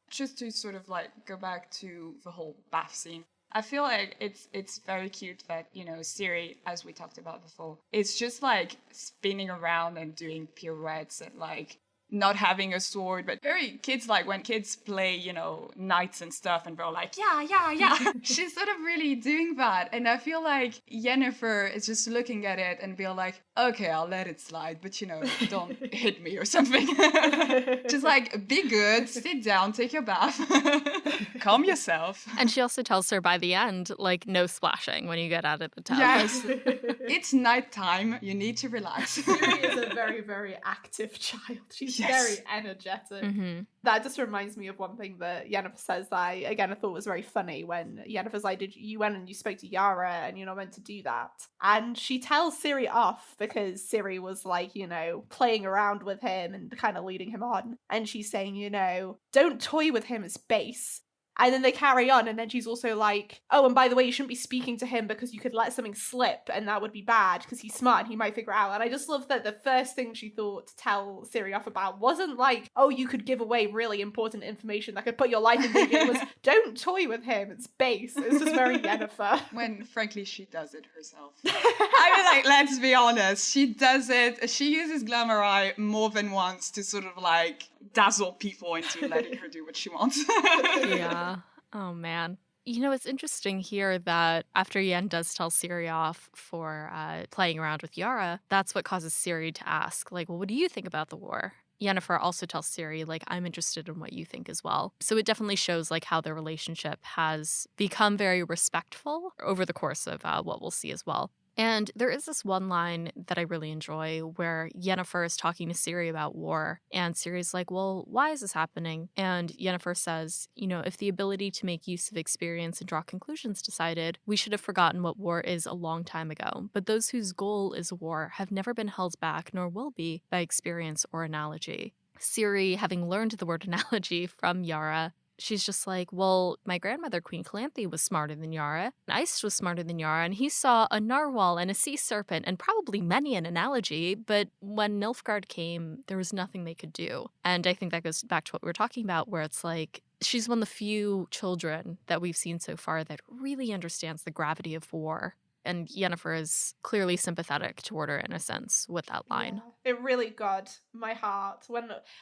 Just to sort of like go back to the whole bath scene. I feel like it's very cute that, you know, Ciri, as we talked about before, it's just like spinning around and doing pirouettes and like not having a sword, but very kids like when kids play, you know, knights and stuff and they're like, yeah. She's sort of really doing that. And I feel like Yennefer is just looking at it and be like, okay, I'll let it slide, but you know, don't hit me or something. Just like, be good, sit down, take your bath, calm yourself. And she also tells her by the end, like, no splashing when you get out of the tub. Yes, it's nighttime, you need to relax. Ciri is a very, very active child. She's very energetic. Mm-hmm. That just reminds me of one thing that Yennefer says that I thought was very funny when Yennefer's like, you went and you spoke to Yara and you're not meant to do that. And she tells Ciri off because Ciri was like, you know, playing around with him and kind of leading him on. And she's saying, you know, don't toy with him, it's base. And then they carry on, and then she's also like, oh, and by the way, you shouldn't be speaking to him because you could let something slip, and that would be bad because he's smart and he might figure it out. And I just love that the first thing she thought to tell Ciri off about wasn't like, oh, you could give away really important information that could put your life in danger. It was, don't toy with him, it's base. It's just very Yennefer. When, frankly, she does it herself. I mean, like, let's be honest, she does it. She uses Glamour Eye more than once to sort of like dazzle people into letting her do what she wants. Yeah. Oh, man. You know, it's interesting here that after Yen does tell Ciri off for playing around with Yara, that's what causes Ciri to ask, like, well, what do you think about the war? Yennefer also tells Ciri, like, I'm interested in what you think as well. So it definitely shows, like, how their relationship has become very respectful over the course of what we'll see as well. And there is this one line that I really enjoy where Yennefer is talking to Ciri about war. And Ciri's like, well, why is this happening? And Yennefer says, you know, if the ability to make use of experience and draw conclusions decided, we should have forgotten what war is a long time ago. But those whose goal is war have never been held back, nor will be, by experience or analogy. Ciri, having learned the word analogy from Yara, she's just like, well, my grandmother, Queen Calanthe, was smarter than Yara. And Iced was smarter than Yara, and he saw a narwhal and a sea serpent and probably many an analogy. But when Nilfgaard came, there was nothing they could do. And I think that goes back to what we were talking about, where it's like, she's one of the few children that we've seen so far that really understands the gravity of war. And Yennefer is clearly sympathetic toward her in a sense with that line. Yeah, it really got my heart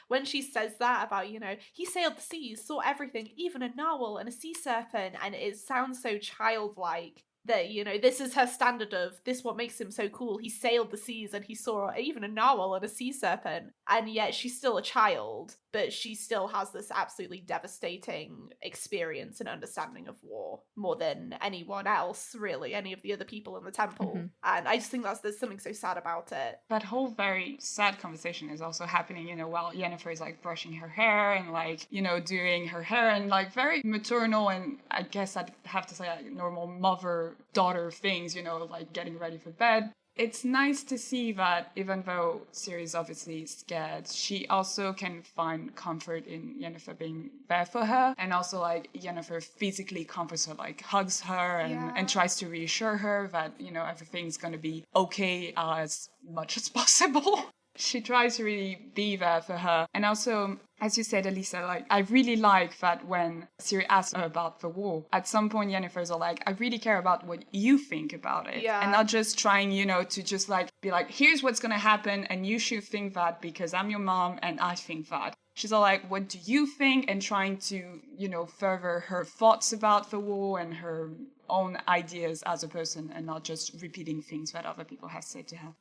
when she says that about, you know, he sailed the seas, saw everything, even a narwhal and a sea serpent, and it sounds so childlike that, you know, this is her standard of this what makes him so cool. He sailed the seas and he saw even a narwhal and a sea serpent, and yet she's still a child, but she still has this absolutely devastating experience and understanding of war more than anyone else, really, any of the other people in the temple. Mm-hmm. And I just think there's something so sad about it. That whole very sad conversation is also happening, you know, while Yennefer is like brushing her hair and like, you know, doing her hair and like very maternal, and I guess I'd have to say like normal mother-daughter things, you know, like getting ready for bed. It's nice to see that even though Ciri's obviously scared, she also can find comfort in Yennefer being there for her. And also like Yennefer physically comforts her, like hugs her and tries to reassure her that, you know, everything's going to be okay as much as possible. She tries to really be there for her. And also, as you said, Alyssa, like, I really like that when Ciri asks her about the war, at some point Yennefer's all like, I really care about what you think about it. Yeah. And not just trying, you know, to just like be like, here's what's going to happen and you should think that because I'm your mom and I think that. She's all like, what do you think? And trying to, you know, further her thoughts about the war and her own ideas as a person and not just repeating things that other people have said to her.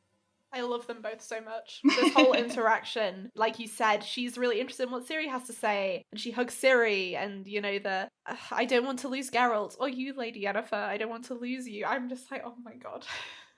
I love them both so much. This whole interaction, like you said, she's really interested in what Ciri has to say. And she hugs Ciri and, you know, I don't want to lose Geralt. Or you, Lady Yennefer, I don't want to lose you. I'm just like, oh my god.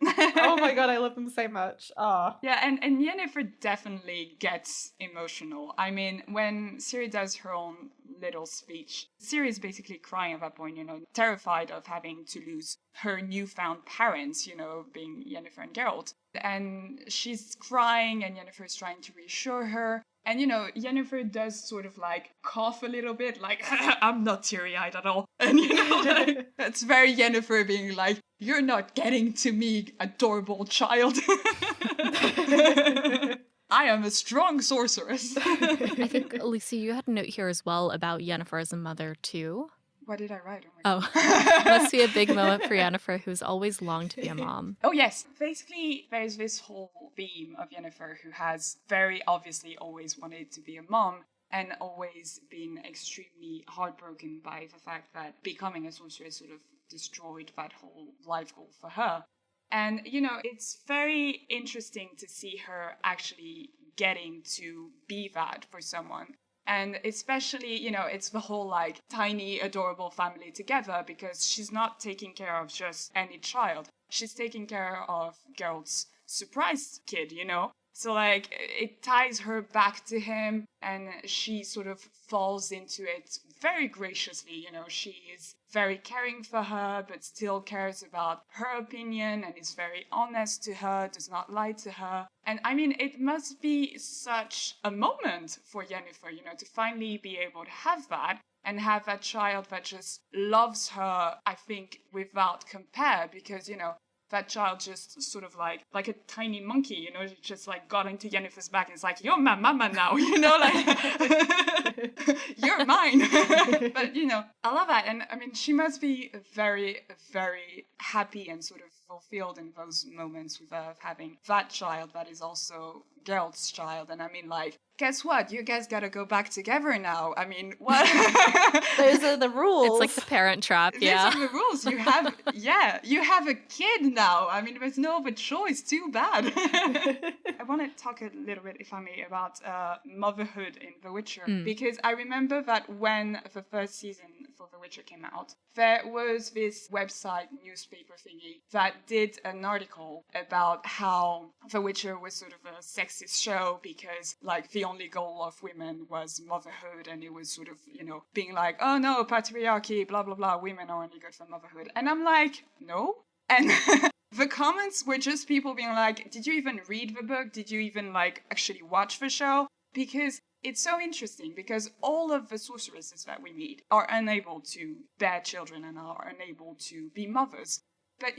Oh my god, I love them so much. Yeah, and Yennefer definitely gets emotional. I mean, when Ciri does her own little speech. Ciri is basically crying at that point, terrified of having to lose her newfound parents, being Yennefer and Geralt. And she's crying, and Yennefer is trying to reassure her. And, Yennefer does sort of like cough a little bit, like, I'm not teary-eyed at all. And, that's very Yennefer being like, you're not getting to me, adorable child. I am a strong sorceress. I think, Alycia, you had a note here as well about Yennefer as a mother, too. What did I write? Oh, must be a big moment for Yennefer, who's always longed to be a mom. Oh, yes. Basically, there's this whole theme of Yennefer who has very obviously always wanted to be a mom and always been extremely heartbroken by the fact that becoming a sorceress sort of destroyed that whole life goal for her. And, it's very interesting to see her actually getting to be that for someone. And especially, it's the whole like tiny, adorable family together because she's not taking care of just any child. She's taking care of Geralt's surprise kid, So like it ties her back to him and she sort of falls into it very graciously. She is very caring for her, but still cares about her opinion and is very honest to her, does not lie to her. And I mean, it must be such a moment for Yennefer, to finally be able to have that and have that child that just loves her, I think, without compare, because, that child just sort of like a tiny monkey, just like got into Yennefer's back and it's like, you're my mama now, like, you're mine. But, I love that. And I mean, she must be very, very happy and sort of fulfilled in those moments with having that child that is also Geralt's child. And I mean, like, guess what? You guys gotta go back together now. I mean, what? Those are the rules. It's like the parent trap, yeah. These are the rules. You have a kid now. I mean, there's no other choice. Too bad. I want to talk a little bit, if I may, about motherhood in The Witcher. Because I remember that when the first season for The Witcher came out, there was this website newspaper thingy that did an article about how The Witcher was sort of a sexist show because, like, the only goal of women was motherhood, and it was sort of, being like, oh no, patriarchy, blah, blah, blah, women are only good for motherhood. And I'm like, no. And the comments were just people being like, did you even read the book? Did you even, like, actually watch the show? Because it's so interesting because all of the sorceresses that we meet are unable to bear children and are unable to be mothers. But,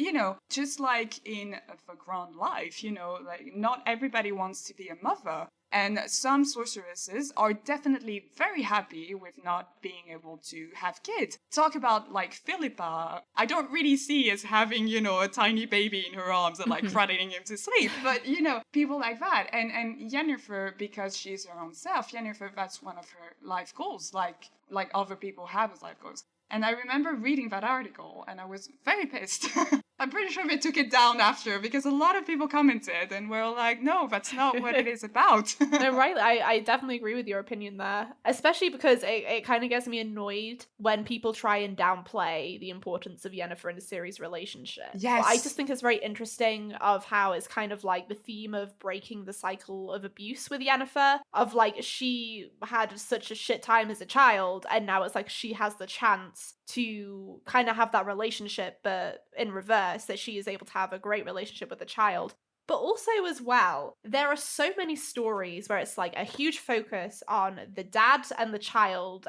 just like in the grand life, like not everybody wants to be a mother. And some sorceresses are definitely very happy with not being able to have kids. Talk about, like, Philippa. I don't really see as having, a tiny baby in her arms and, like, cradling him to sleep. But, people like that. And Yennefer, because she's her own self, Yennefer, that's one of her life goals, like other people have as life goals. And I remember reading that article, and I was very pissed. I'm pretty sure they took it down after, because a lot of people commented, and were like, no, that's not what it is about. No, right, I definitely agree with your opinion there. Especially because it kind of gets me annoyed when people try and downplay the importance of Yennefer and Ciri's relationship. Yes. But I just think it's very interesting of how it's kind of like the theme of breaking the cycle of abuse with Yennefer, of like, she had such a shit time as a child, and now it's like she has the chance to kind of have that relationship, but in reverse, that she is able to have a great relationship with the child. But also as well, there are so many stories where it's like a huge focus on the dad and the child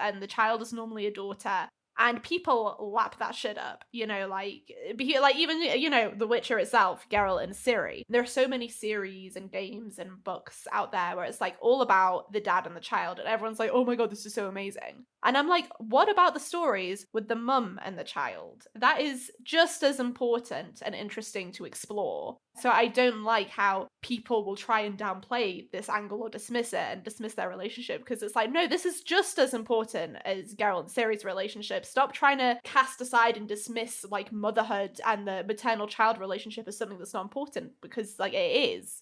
is normally a daughter. And people lap that shit up, like even, The Witcher itself, Geralt and Ciri. There are so many series and games and books out there where it's like all about the dad and the child. And everyone's like, oh my God, this is so amazing. And I'm like, what about the stories with the mum and the child? That is just as important and interesting to explore. So I don't like how people will try and downplay this angle or dismiss it and dismiss their relationship, because it's like, no, this is just as important as Geralt and Ciri's relationship. Stop trying to cast aside and dismiss like motherhood and the maternal child relationship as something that's not important, because like it is,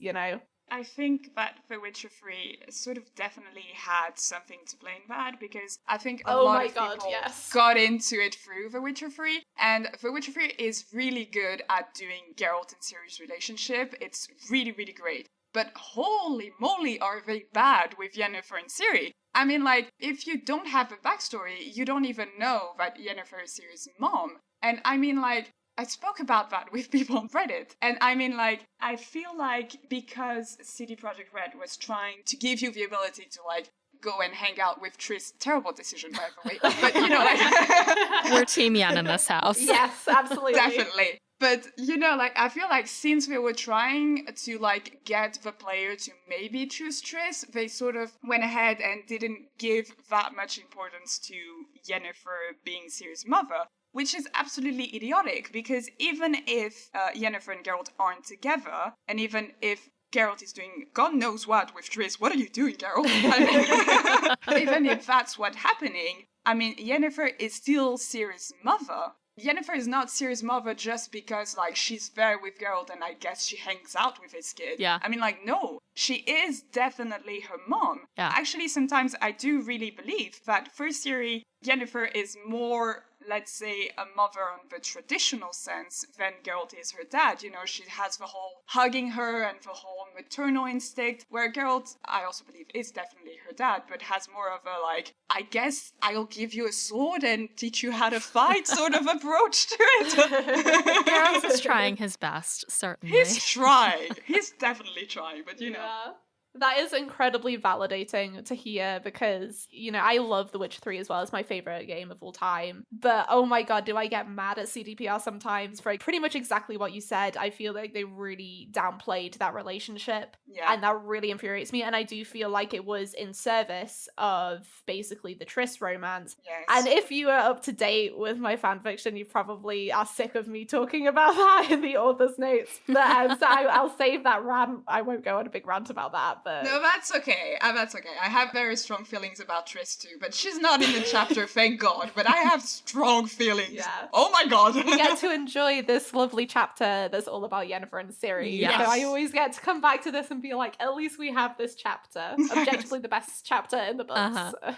I think that The Witcher 3 sort of definitely had something to blame that, because I think a lot of people got into it through The Witcher 3, and The Witcher 3 is really good at doing Geralt and Ciri's relationship. It's really, really great. but holy moly are they bad with Yennefer and Ciri. I mean, like, if you don't have a backstory, you don't even know that Yennefer is Ciri's mom. And I mean, like, I spoke about that with people on Reddit. And I mean, like, I feel like because CD Projekt Red was trying to give you the ability to, like, go and hang out with Triss, terrible decision, by the way. But, you know, like... We're Team Yen in this house. Yes, absolutely. Definitely. But, you know, like, I feel like since they were trying to, like, get the player to maybe choose Triss, they sort of went ahead and didn't give that much importance to Yennefer being Ciri's mother, which is absolutely idiotic, because even if Yennefer and Geralt aren't together, and even if Geralt is doing God knows what with Triss, what are you doing, Geralt? I mean, even if that's what's happening, I mean, Yennefer is still Ciri's mother. Yennefer is not Ciri's mother just because, like, she's there with Geralt and I guess she hangs out with his kid. Yeah. I mean, like, no, she is definitely her mom. Yeah. Actually, sometimes I do really believe that for Ciri, Yennefer is more, let's say, a mother on the traditional sense than Geralt is her dad. You know, she has the whole hugging her and the whole maternal instinct, where Geralt, I also believe, is definitely her dad, but has more of a, like, I guess I'll give you a sword and teach you how to fight sort of approach to it. Geralt is trying his best, certainly. He's trying. He's definitely trying, but you know. Yeah. That is incredibly validating to hear because, you know, I love The Witcher 3 as well. It's my favorite game of all time. But oh my god, do I get mad at CDPR sometimes for pretty much exactly what you said. I feel like they really downplayed that relationship. Yeah. And that really infuriates me. And I do feel like it was in service of basically the Triss romance. Yes. And if you are up to date with my fanfiction, you probably are sick of me talking about that in the author's notes. But so I'll save that rant. I won't go on a big rant about that. But no, that's okay. That's okay. I have very strong feelings about Triss too, but she's not in the chapter, thank God. But I have strong feelings. Yeah. Oh my God. We get to enjoy this lovely chapter that's all about Yennefer and Ciri. Yes. So I always get to come back to this and be like, at least we have this chapter. Objectively the best chapter in the books. Uh-huh.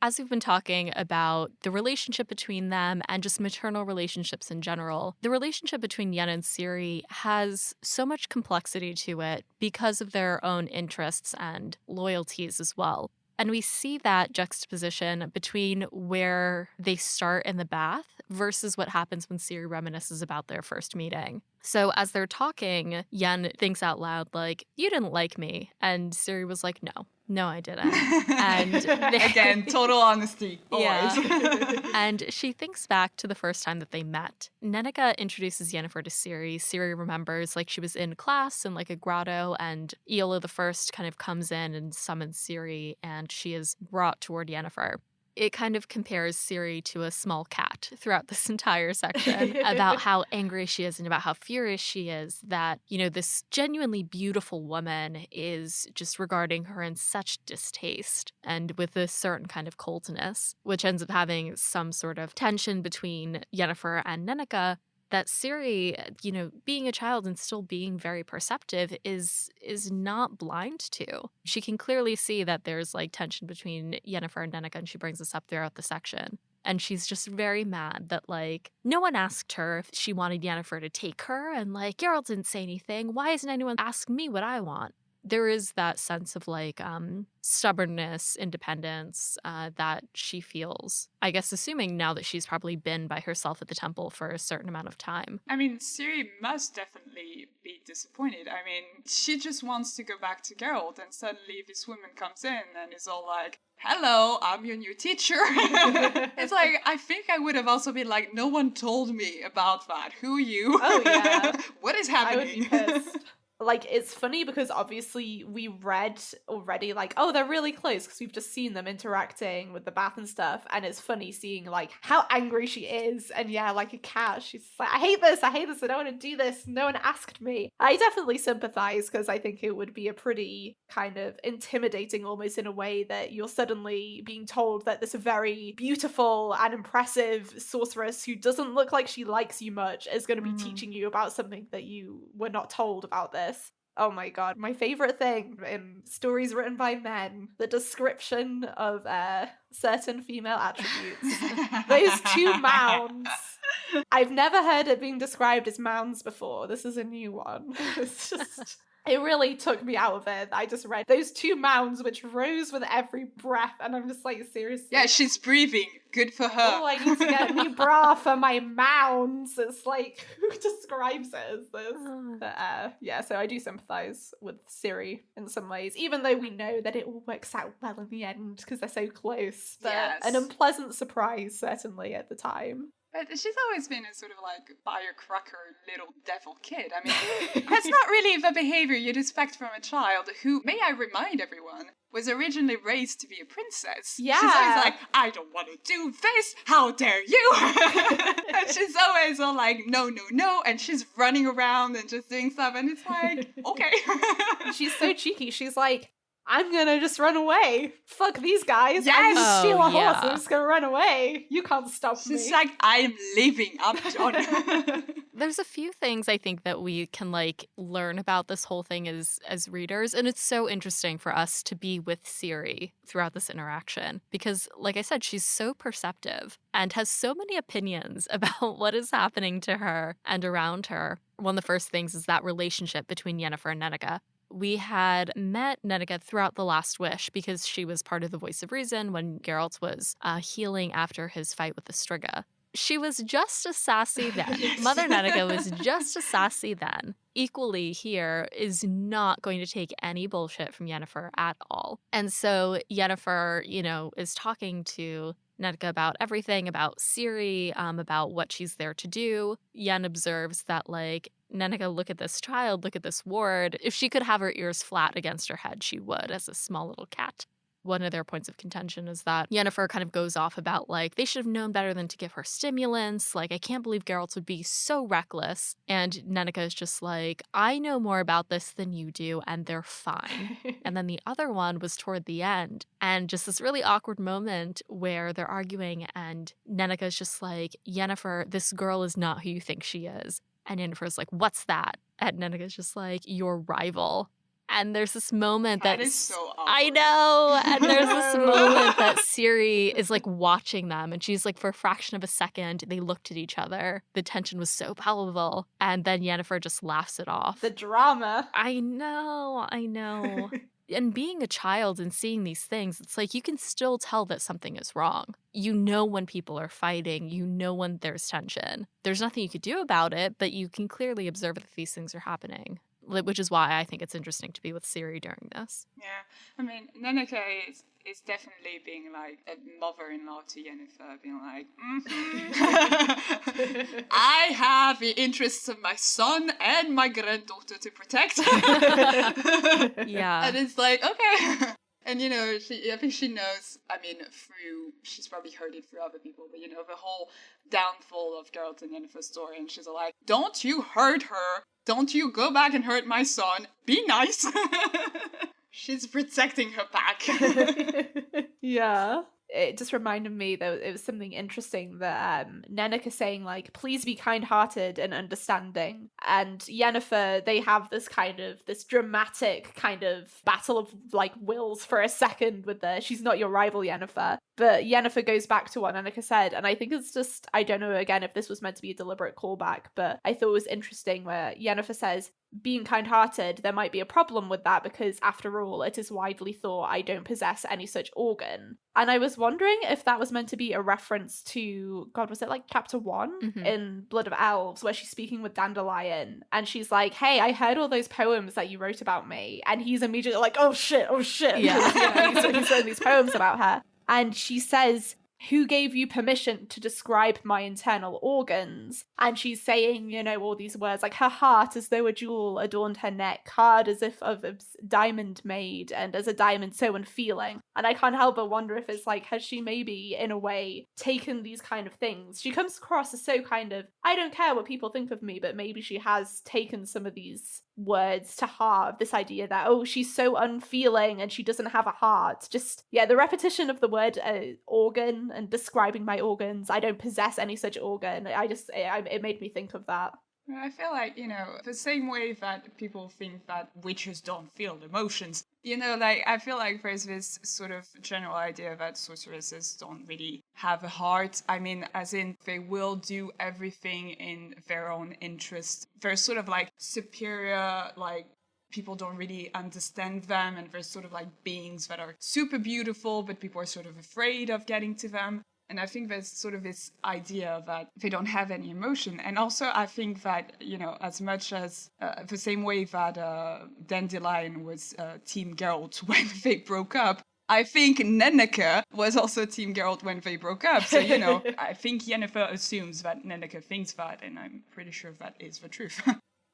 As we've been talking about the relationship between them and just maternal relationships in general, the relationship between Yen and Ciri has so much complexity to it because of their own interests and loyalties as well. And we see that juxtaposition between where they start in the bath versus what happens when Ciri reminisces about their first meeting. So as they're talking, Yen thinks out loud, like, you didn't like me. And Ciri was like, no, I didn't. And again, total honesty. Always. Yeah. And she thinks back to the first time that they met. Nenneca introduces Yennefer to Ciri. Ciri remembers, like, she was in class in, like, a grotto, and Eola the First kind of comes in and summons Ciri, and she is brought toward Yennefer. It kind of compares Ciri to a small cat throughout this entire section about how angry she is and about how furious she is that, you know, this genuinely beautiful woman is just regarding her in such distaste and with a certain kind of coldness, which ends up having some sort of tension between Yennefer and Nenneca. That Ciri, you know, being a child and still being very perceptive is not blind to. She can clearly see that there's, like, tension between Yennefer and Nenneca, and she brings this up throughout the section. And she's just very mad that, like, no one asked her if she wanted Yennefer to take her, and, like, Geralt didn't say anything. Why isn't anyone asking me what I want? There is that sense of, like, stubbornness, independence that she feels, I guess, assuming now that she's probably been by herself at the temple for a certain amount of time. I mean, Ciri must definitely be disappointed. I mean, she just wants to go back to Geralt, and suddenly this woman comes in and is all like, hello, I'm your new teacher. It's like, I think I would have also been like, no one told me about that. Who are you? Oh, yeah. What is I would be happening? pissed. Like, it's funny because obviously we read already, like, oh, they're really close because we've just seen them interacting with the bath and stuff. And it's funny seeing, like, how angry she is. And yeah, like a cat, she's like, I hate this, I don't want to do this. No one asked me. I definitely sympathize because I think it would be a pretty kind of intimidating almost in a way that you're suddenly being told that this very beautiful and impressive sorceress who doesn't look like she likes you much is going to be teaching you about something that you were not told about this. Oh my god, my favorite thing in stories written by men, the description of certain female attributes. Those two mounds. I've never heard it being described as mounds before. This is a new one. It's just It really took me out of it. I just read those two mounds which rose with every breath, and I'm just like, seriously. Yeah, she's breathing. Good for her. Oh, I need to get a new bra for my mounds. It's like, who describes it as this? But, yeah, so I do sympathize with Ciri in some ways, even though we know that it all works out well in the end because they're so close. But Yes. an unpleasant surprise, certainly, at the time. But she's always been a sort of like firecracker little devil kid. I mean, that's not really the behavior you'd expect from a child who, may I remind everyone, was originally raised to be a princess. Yeah. She's always like, I don't want to do this, how dare you? And she's always all like, no, no, no, and she's running around and just doing stuff, and it's like, okay. She's so cheeky. She's like, I'm gonna just run away. Fuck these guys. Yes! I'm gonna steal a yeah. horse. I'm just gonna run away. You can't stop me. She's like, I am leaving, I'm done. There's a few things I think that we can learn about this whole thing as readers, and it's so interesting for us to be with Ciri throughout this interaction because, like I said, she's so perceptive and has so many opinions about what is happening to her and around her. One of the first things is that relationship between Yennefer and Nenneke. We had met Nenneke throughout The Last Wish because she was part of the Voice of Reason when Geralt was healing after his fight with the Striga. She was just as sassy then. Yes. Mother Nenneke was just as sassy then. Equally here is not going to take any bullshit from Yennefer at all. And so Yennefer, is talking to Nenneke about everything, about Ciri, about what she's there to do. Yen observes that, Nenneke, look at this child, look at this ward. If she could have her ears flat against her head, she would, as a small little cat. One of their points of contention is that Yennefer kind of goes off about, they should have known better than to give her stimulants. I can't believe Geralt would be so reckless. And Nenneke is just like, I know more about this than you do, and they're fine. And then the other one was toward the end. And just this really awkward moment where they're arguing, and Nenneke is just like, Yennefer, this girl is not who you think she is. And Yennefer's like, what's that? And Nenneke's just like, your rival. And there's this moment that is so awkward. I know. And there's this moment that Ciri is watching them, and she's for a fraction of a second, they looked at each other. The tension was so palpable. And then Yennefer just laughs it off. The drama. I know. And being a child and seeing these things, it's you can still tell that something is wrong. You know when people are fighting. You know when there's tension. There's nothing you could do about it, but you can clearly observe that these things are happening. Which is why I think it's interesting to be with Ciri during this. Yeah, I mean, Nenneke is definitely being a mother-in-law to Yennefer, being like, I have the interests of my son and my granddaughter to protect. Yeah. And it's okay. And, I think she knows, she's probably heard it through other people, but, the whole downfall of Geralt and Yennefer's story, and she's like, don't you hurt her. Don't you go back and hurt my son. Be nice. She's protecting her back. Yeah. It just reminded me that it was something interesting that Nenneke saying, please be kind-hearted and understanding. And Yennefer, they have this dramatic kind of battle of, wills for a second with she's not your rival, Yennefer. But Yennefer goes back to what Nenneke said, and I think it's just, I don't know, again, if this was meant to be a deliberate callback, but I thought it was interesting where Yennefer says, being kind-hearted, there might be a problem with that because, after all, it is widely thought I don't possess any such organ. And I was wondering if that was meant to be a reference to, God, was it chapter 1 in Blood of Elves, where she's speaking with Dandelion, and she's like, hey, I heard all those poems that you wrote about me, and he's immediately like, oh shit. Yeah. He's wrote these poems about her. And she says, who gave you permission to describe my internal organs? And she's saying, all these words, her heart as though a jewel adorned her neck, hard as if of a diamond made, and as a diamond so unfeeling. And I can't help but wonder if it's has she maybe, in a way, taken these kind of things? She comes across as so kind of, I don't care what people think of me, but maybe she has taken some of these words to heart, this idea that, oh, she's so unfeeling and she doesn't have a heart. Just, yeah, the repetition of the word organ and describing my organs. I don't possess any such organ. It made me think of that. I feel the same way that people think that witches don't feel emotions, I feel there's this sort of general idea that sorceresses don't really have a heart. As in, they will do everything in their own interest. They're sort of superior, people don't really understand them, and they're sort of like beings that are super beautiful, but people are sort of afraid of getting to them. And I think there's sort of this idea that they don't have any emotion. And also I think that, as much as the same way that Dandelion was Team Geralt when they broke up, I think Nenneke was also Team Geralt when they broke up. So, I think Yennefer assumes that Nenneke thinks that, and I'm pretty sure that is the truth.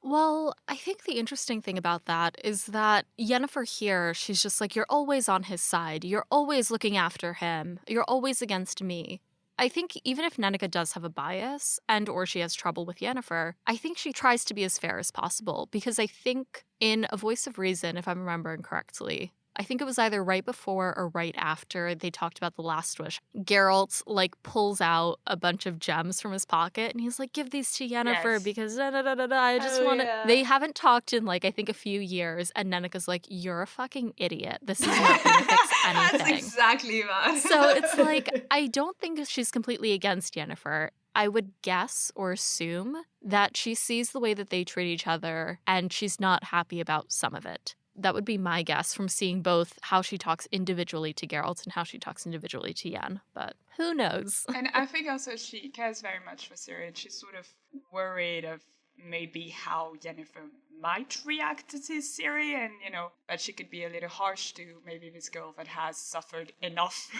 Well, I think the interesting thing about that is that Yennefer here, she's just like, you're always on his side. You're always looking after him. You're always against me. I think even if Nenneke does have a bias and or she has trouble with Yennefer, I think she tries to be as fair as possible, because I think in A Voice of Reason, if I'm remembering correctly, I think it was either right before or right after they talked about the Last Wish, Geralt pulls out a bunch of gems from his pocket and he's like, give these to Yennefer Yes. because I just want to. They haven't talked in I think a few years, and Nenneke's like, you're a fucking idiot. This is not going to fix anything. That's exactly that. So it's like, I don't think she's completely against Yennefer. I would guess or assume that she sees the way that they treat each other and she's not happy about some of it. That would be my guess from seeing both how she talks individually to Geralt and how she talks individually to Yen. But who knows? And I think also she cares very much for Ciri, and she's sort of worried of maybe how Yennefer might react to Ciri, and, that she could be a little harsh to maybe this girl that has suffered enough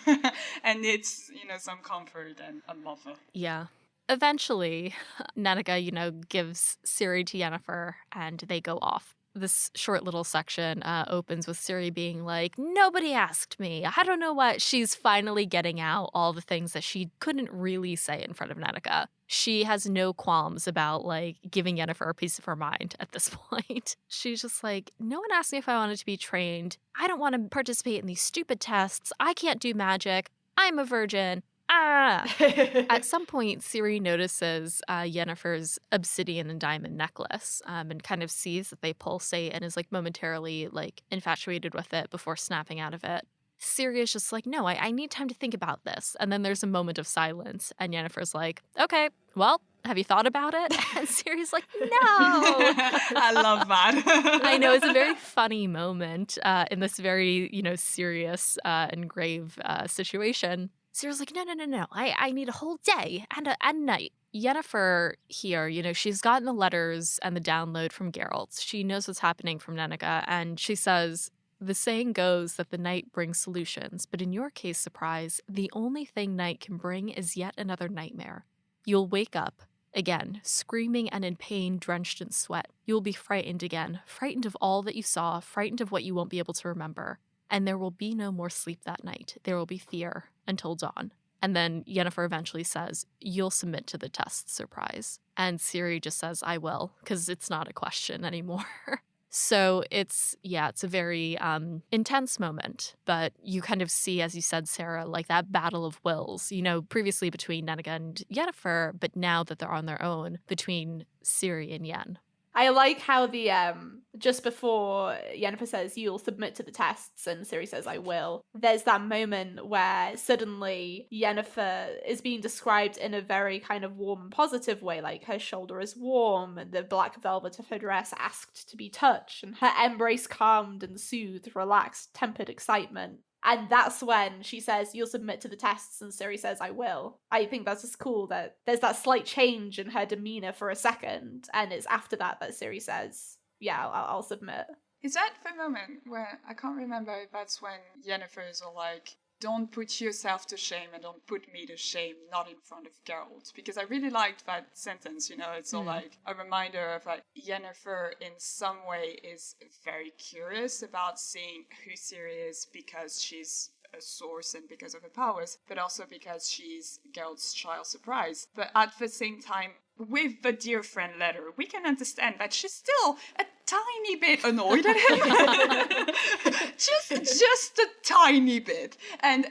and needs, some comfort and a mother. Yeah. Eventually, Nenneke, gives Ciri to Yennefer and they go off. This short little section opens with Ciri being like, nobody asked me. I don't know what. She's finally getting out all the things that she couldn't really say in front of Nenneke. She has no qualms about giving Yennefer a piece of her mind at this point. She's just like, no one asked me if I wanted to be trained. I don't want to participate in these stupid tests. I can't do magic. I'm a virgin. At some point, Ciri notices Yennefer's obsidian and diamond necklace and kind of sees that they pulsate and is momentarily infatuated with it before snapping out of it. Ciri is just like, no, I need time to think about this. And then there's a moment of silence and Yennefer's like, okay, well, have you thought about it? And Ciri's like, no. I love that. I know, it's a very funny moment in this very, serious and grave situation. Ciri's like, no. I need a whole day and a night. Yennefer here, she's gotten the letters and the download from Geralt. She knows what's happening from Nenneke, and she says, the saying goes that the night brings solutions, but in your case, Surprise, the only thing night can bring is yet another nightmare. You'll wake up, again, screaming and in pain, drenched in sweat. You'll be frightened again, frightened of all that you saw, frightened of what you won't be able to remember. And there will be no more sleep that night. There will be fear until dawn. And then Yennefer eventually says, you'll submit to the test, Surprise. And Ciri just says, I will, because it's not a question anymore. So it's a very intense moment. But you kind of see, as you said, Sarah, that battle of wills, previously between Nenneke and Yennefer, but now that they're on their own, between Ciri and Yen. I like how the just before Yennefer says you'll submit to the tests and Ciri says I will, there's that moment where suddenly Yennefer is being described in a very kind of warm and positive way, her shoulder is warm and the black velvet of her dress asked to be touched and her embrace calmed and soothed, relaxed, tempered excitement. And that's when she says, you'll submit to the tests, and Ciri says, I will. I think that's just cool that there's that slight change in her demeanor for a second, and it's after that Ciri says, yeah, I'll submit. Is that the moment where, I can't remember if that's when Yennefer is all like, don't put yourself to shame and don't put me to shame, not in front of Geralt. Because I really liked that sentence, it's all a reminder of Yennefer in some way is very curious about seeing who Ciri is because she's a source and because of her powers, but also because she's Geralt's child Surprise. But at the same time, with the dear friend letter, we can understand that she's still a tiny bit annoyed at him. just a tiny bit. And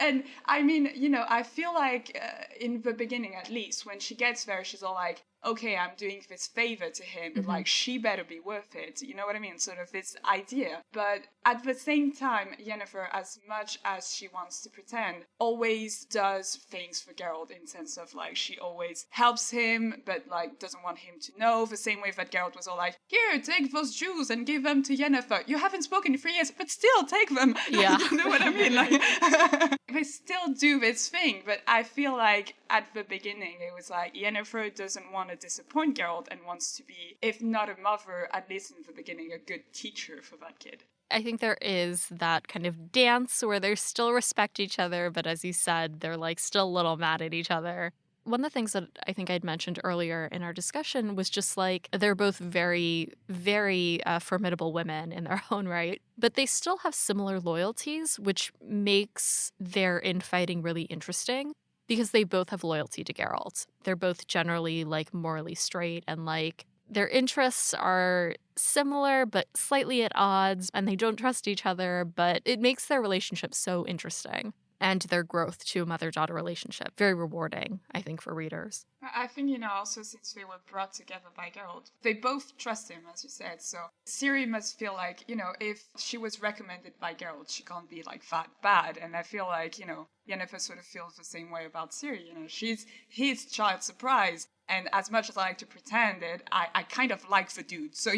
I mean, I feel like in the beginning at least, when she gets there, she's all like, okay, I'm doing this favor to him, but like she better be worth it. You know what I mean? Sort of this idea. But at the same time, Yennefer, as much as she wants to pretend, always does things for Geralt in sense of like she always helps him, but like doesn't want him to know. The same way that Geralt was all like, here, take those jewels and give them to Yennefer. You haven't spoken in 3 years, but still take them. Yeah. You know what I mean? Like they still do this thing, but I feel like at the beginning it was like Yennefer doesn't want to disappoint Geralt and wants to be, if not a mother, at least in the beginning, a good teacher for that kid. I think there is that kind of dance where they still respect each other, but as you said, they're like still a little mad at each other. One of the things that I think I'd mentioned earlier in our discussion was just like they're both very, very formidable women in their own right, but they still have similar loyalties, which makes their infighting really interesting because they both have loyalty to Geralt. They're both generally like morally straight and like their interests are similar but slightly at odds and they don't trust each other, but it makes their relationship so interesting. And their growth to a mother-daughter relationship. Very rewarding, I think, for readers. I think, also since they were brought together by Geralt, they both trust him, as you said. So Ciri must feel like, if she was recommended by Geralt, she can't be like that bad. And I feel like, Yennefer sort of feels the same way about Ciri. She's his child surprise. And as much as I like to pretend it, I kind of like the dude. So,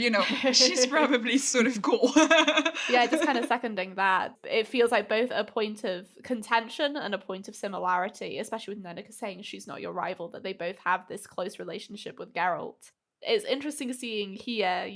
she's probably sort of cool. Yeah, just kind of seconding that. It feels like both a point of contention and a point of similarity, especially with Nenneker saying she's not your rival, that they both have this close relationship with Geralt. It's interesting seeing here,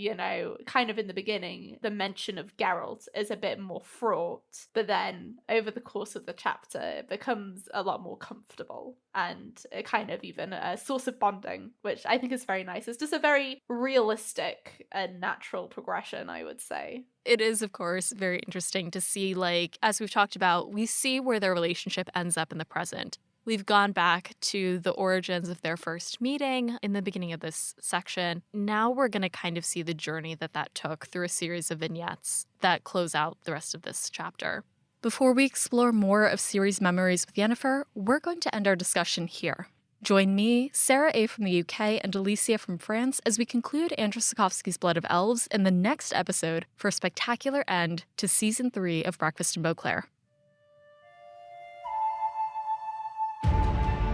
kind of in the beginning, the mention of Geralt is a bit more fraught, but then over the course of the chapter, it becomes a lot more comfortable and a kind of even a source of bonding, which I think is very nice. It's just a very realistic and natural progression, I would say. It is, of course, very interesting to see, like, as we've talked about, we see where their relationship ends up in the present. We've gone back to the origins of their first meeting in the beginning of this section. Now we're going to kind of see the journey that took through a series of vignettes that close out the rest of this chapter. Before we explore more of Ciri's memories with Yennefer, we're going to end our discussion here. Join me, Sarah A. from the UK, and Alycia from France as we conclude Andrzej Sapkowski's Blood of Elves in the next episode for a spectacular end to Season 3 of Breakfast in Beauclair.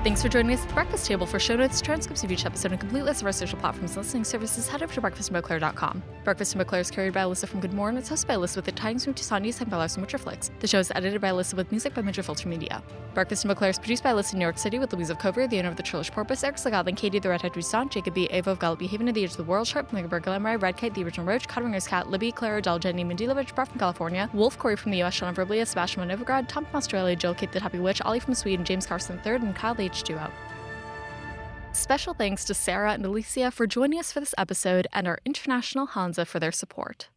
Thanks for joining us at the Breakfast Table. For show notes, transcripts of each episode, and a complete list of our social platforms and listening services, head over to breakfastinbeauclair.com. Breakfast in Beauclair is carried by Alyssa from GoodMorhen. It's hosted by Alyssa with the Tidings from Toussaint and by Alyssa from Witcherflix. The show is edited by Alyssa with music by Major Filter Media. Breakfast in Beauclair is produced by Alyssa in New York City with Louise of Cover, the owner of the Trillish Porpoise, Eric Slagadlin, Katie the Redhead Toussaint, Jacob B. Ava of Gallopy Haven of the Edge of the World, Sharp from Lingerberg, Glamrai, Red Kite, the Original Roach, Codringer's Cat, Libby, Clara, Del, Jenny, Mendelovich, Brett from California, Wolf, Corey from the US, Sean of Verblia, Sebastian von Novigrad, Tom from Australia, Jill, Kate the Happy Witch, Ollie from Sweden, James Carson III, and Kyle the H2O. Special thanks to Sarah and Alycia for joining us for this episode and our international Hanza for their support.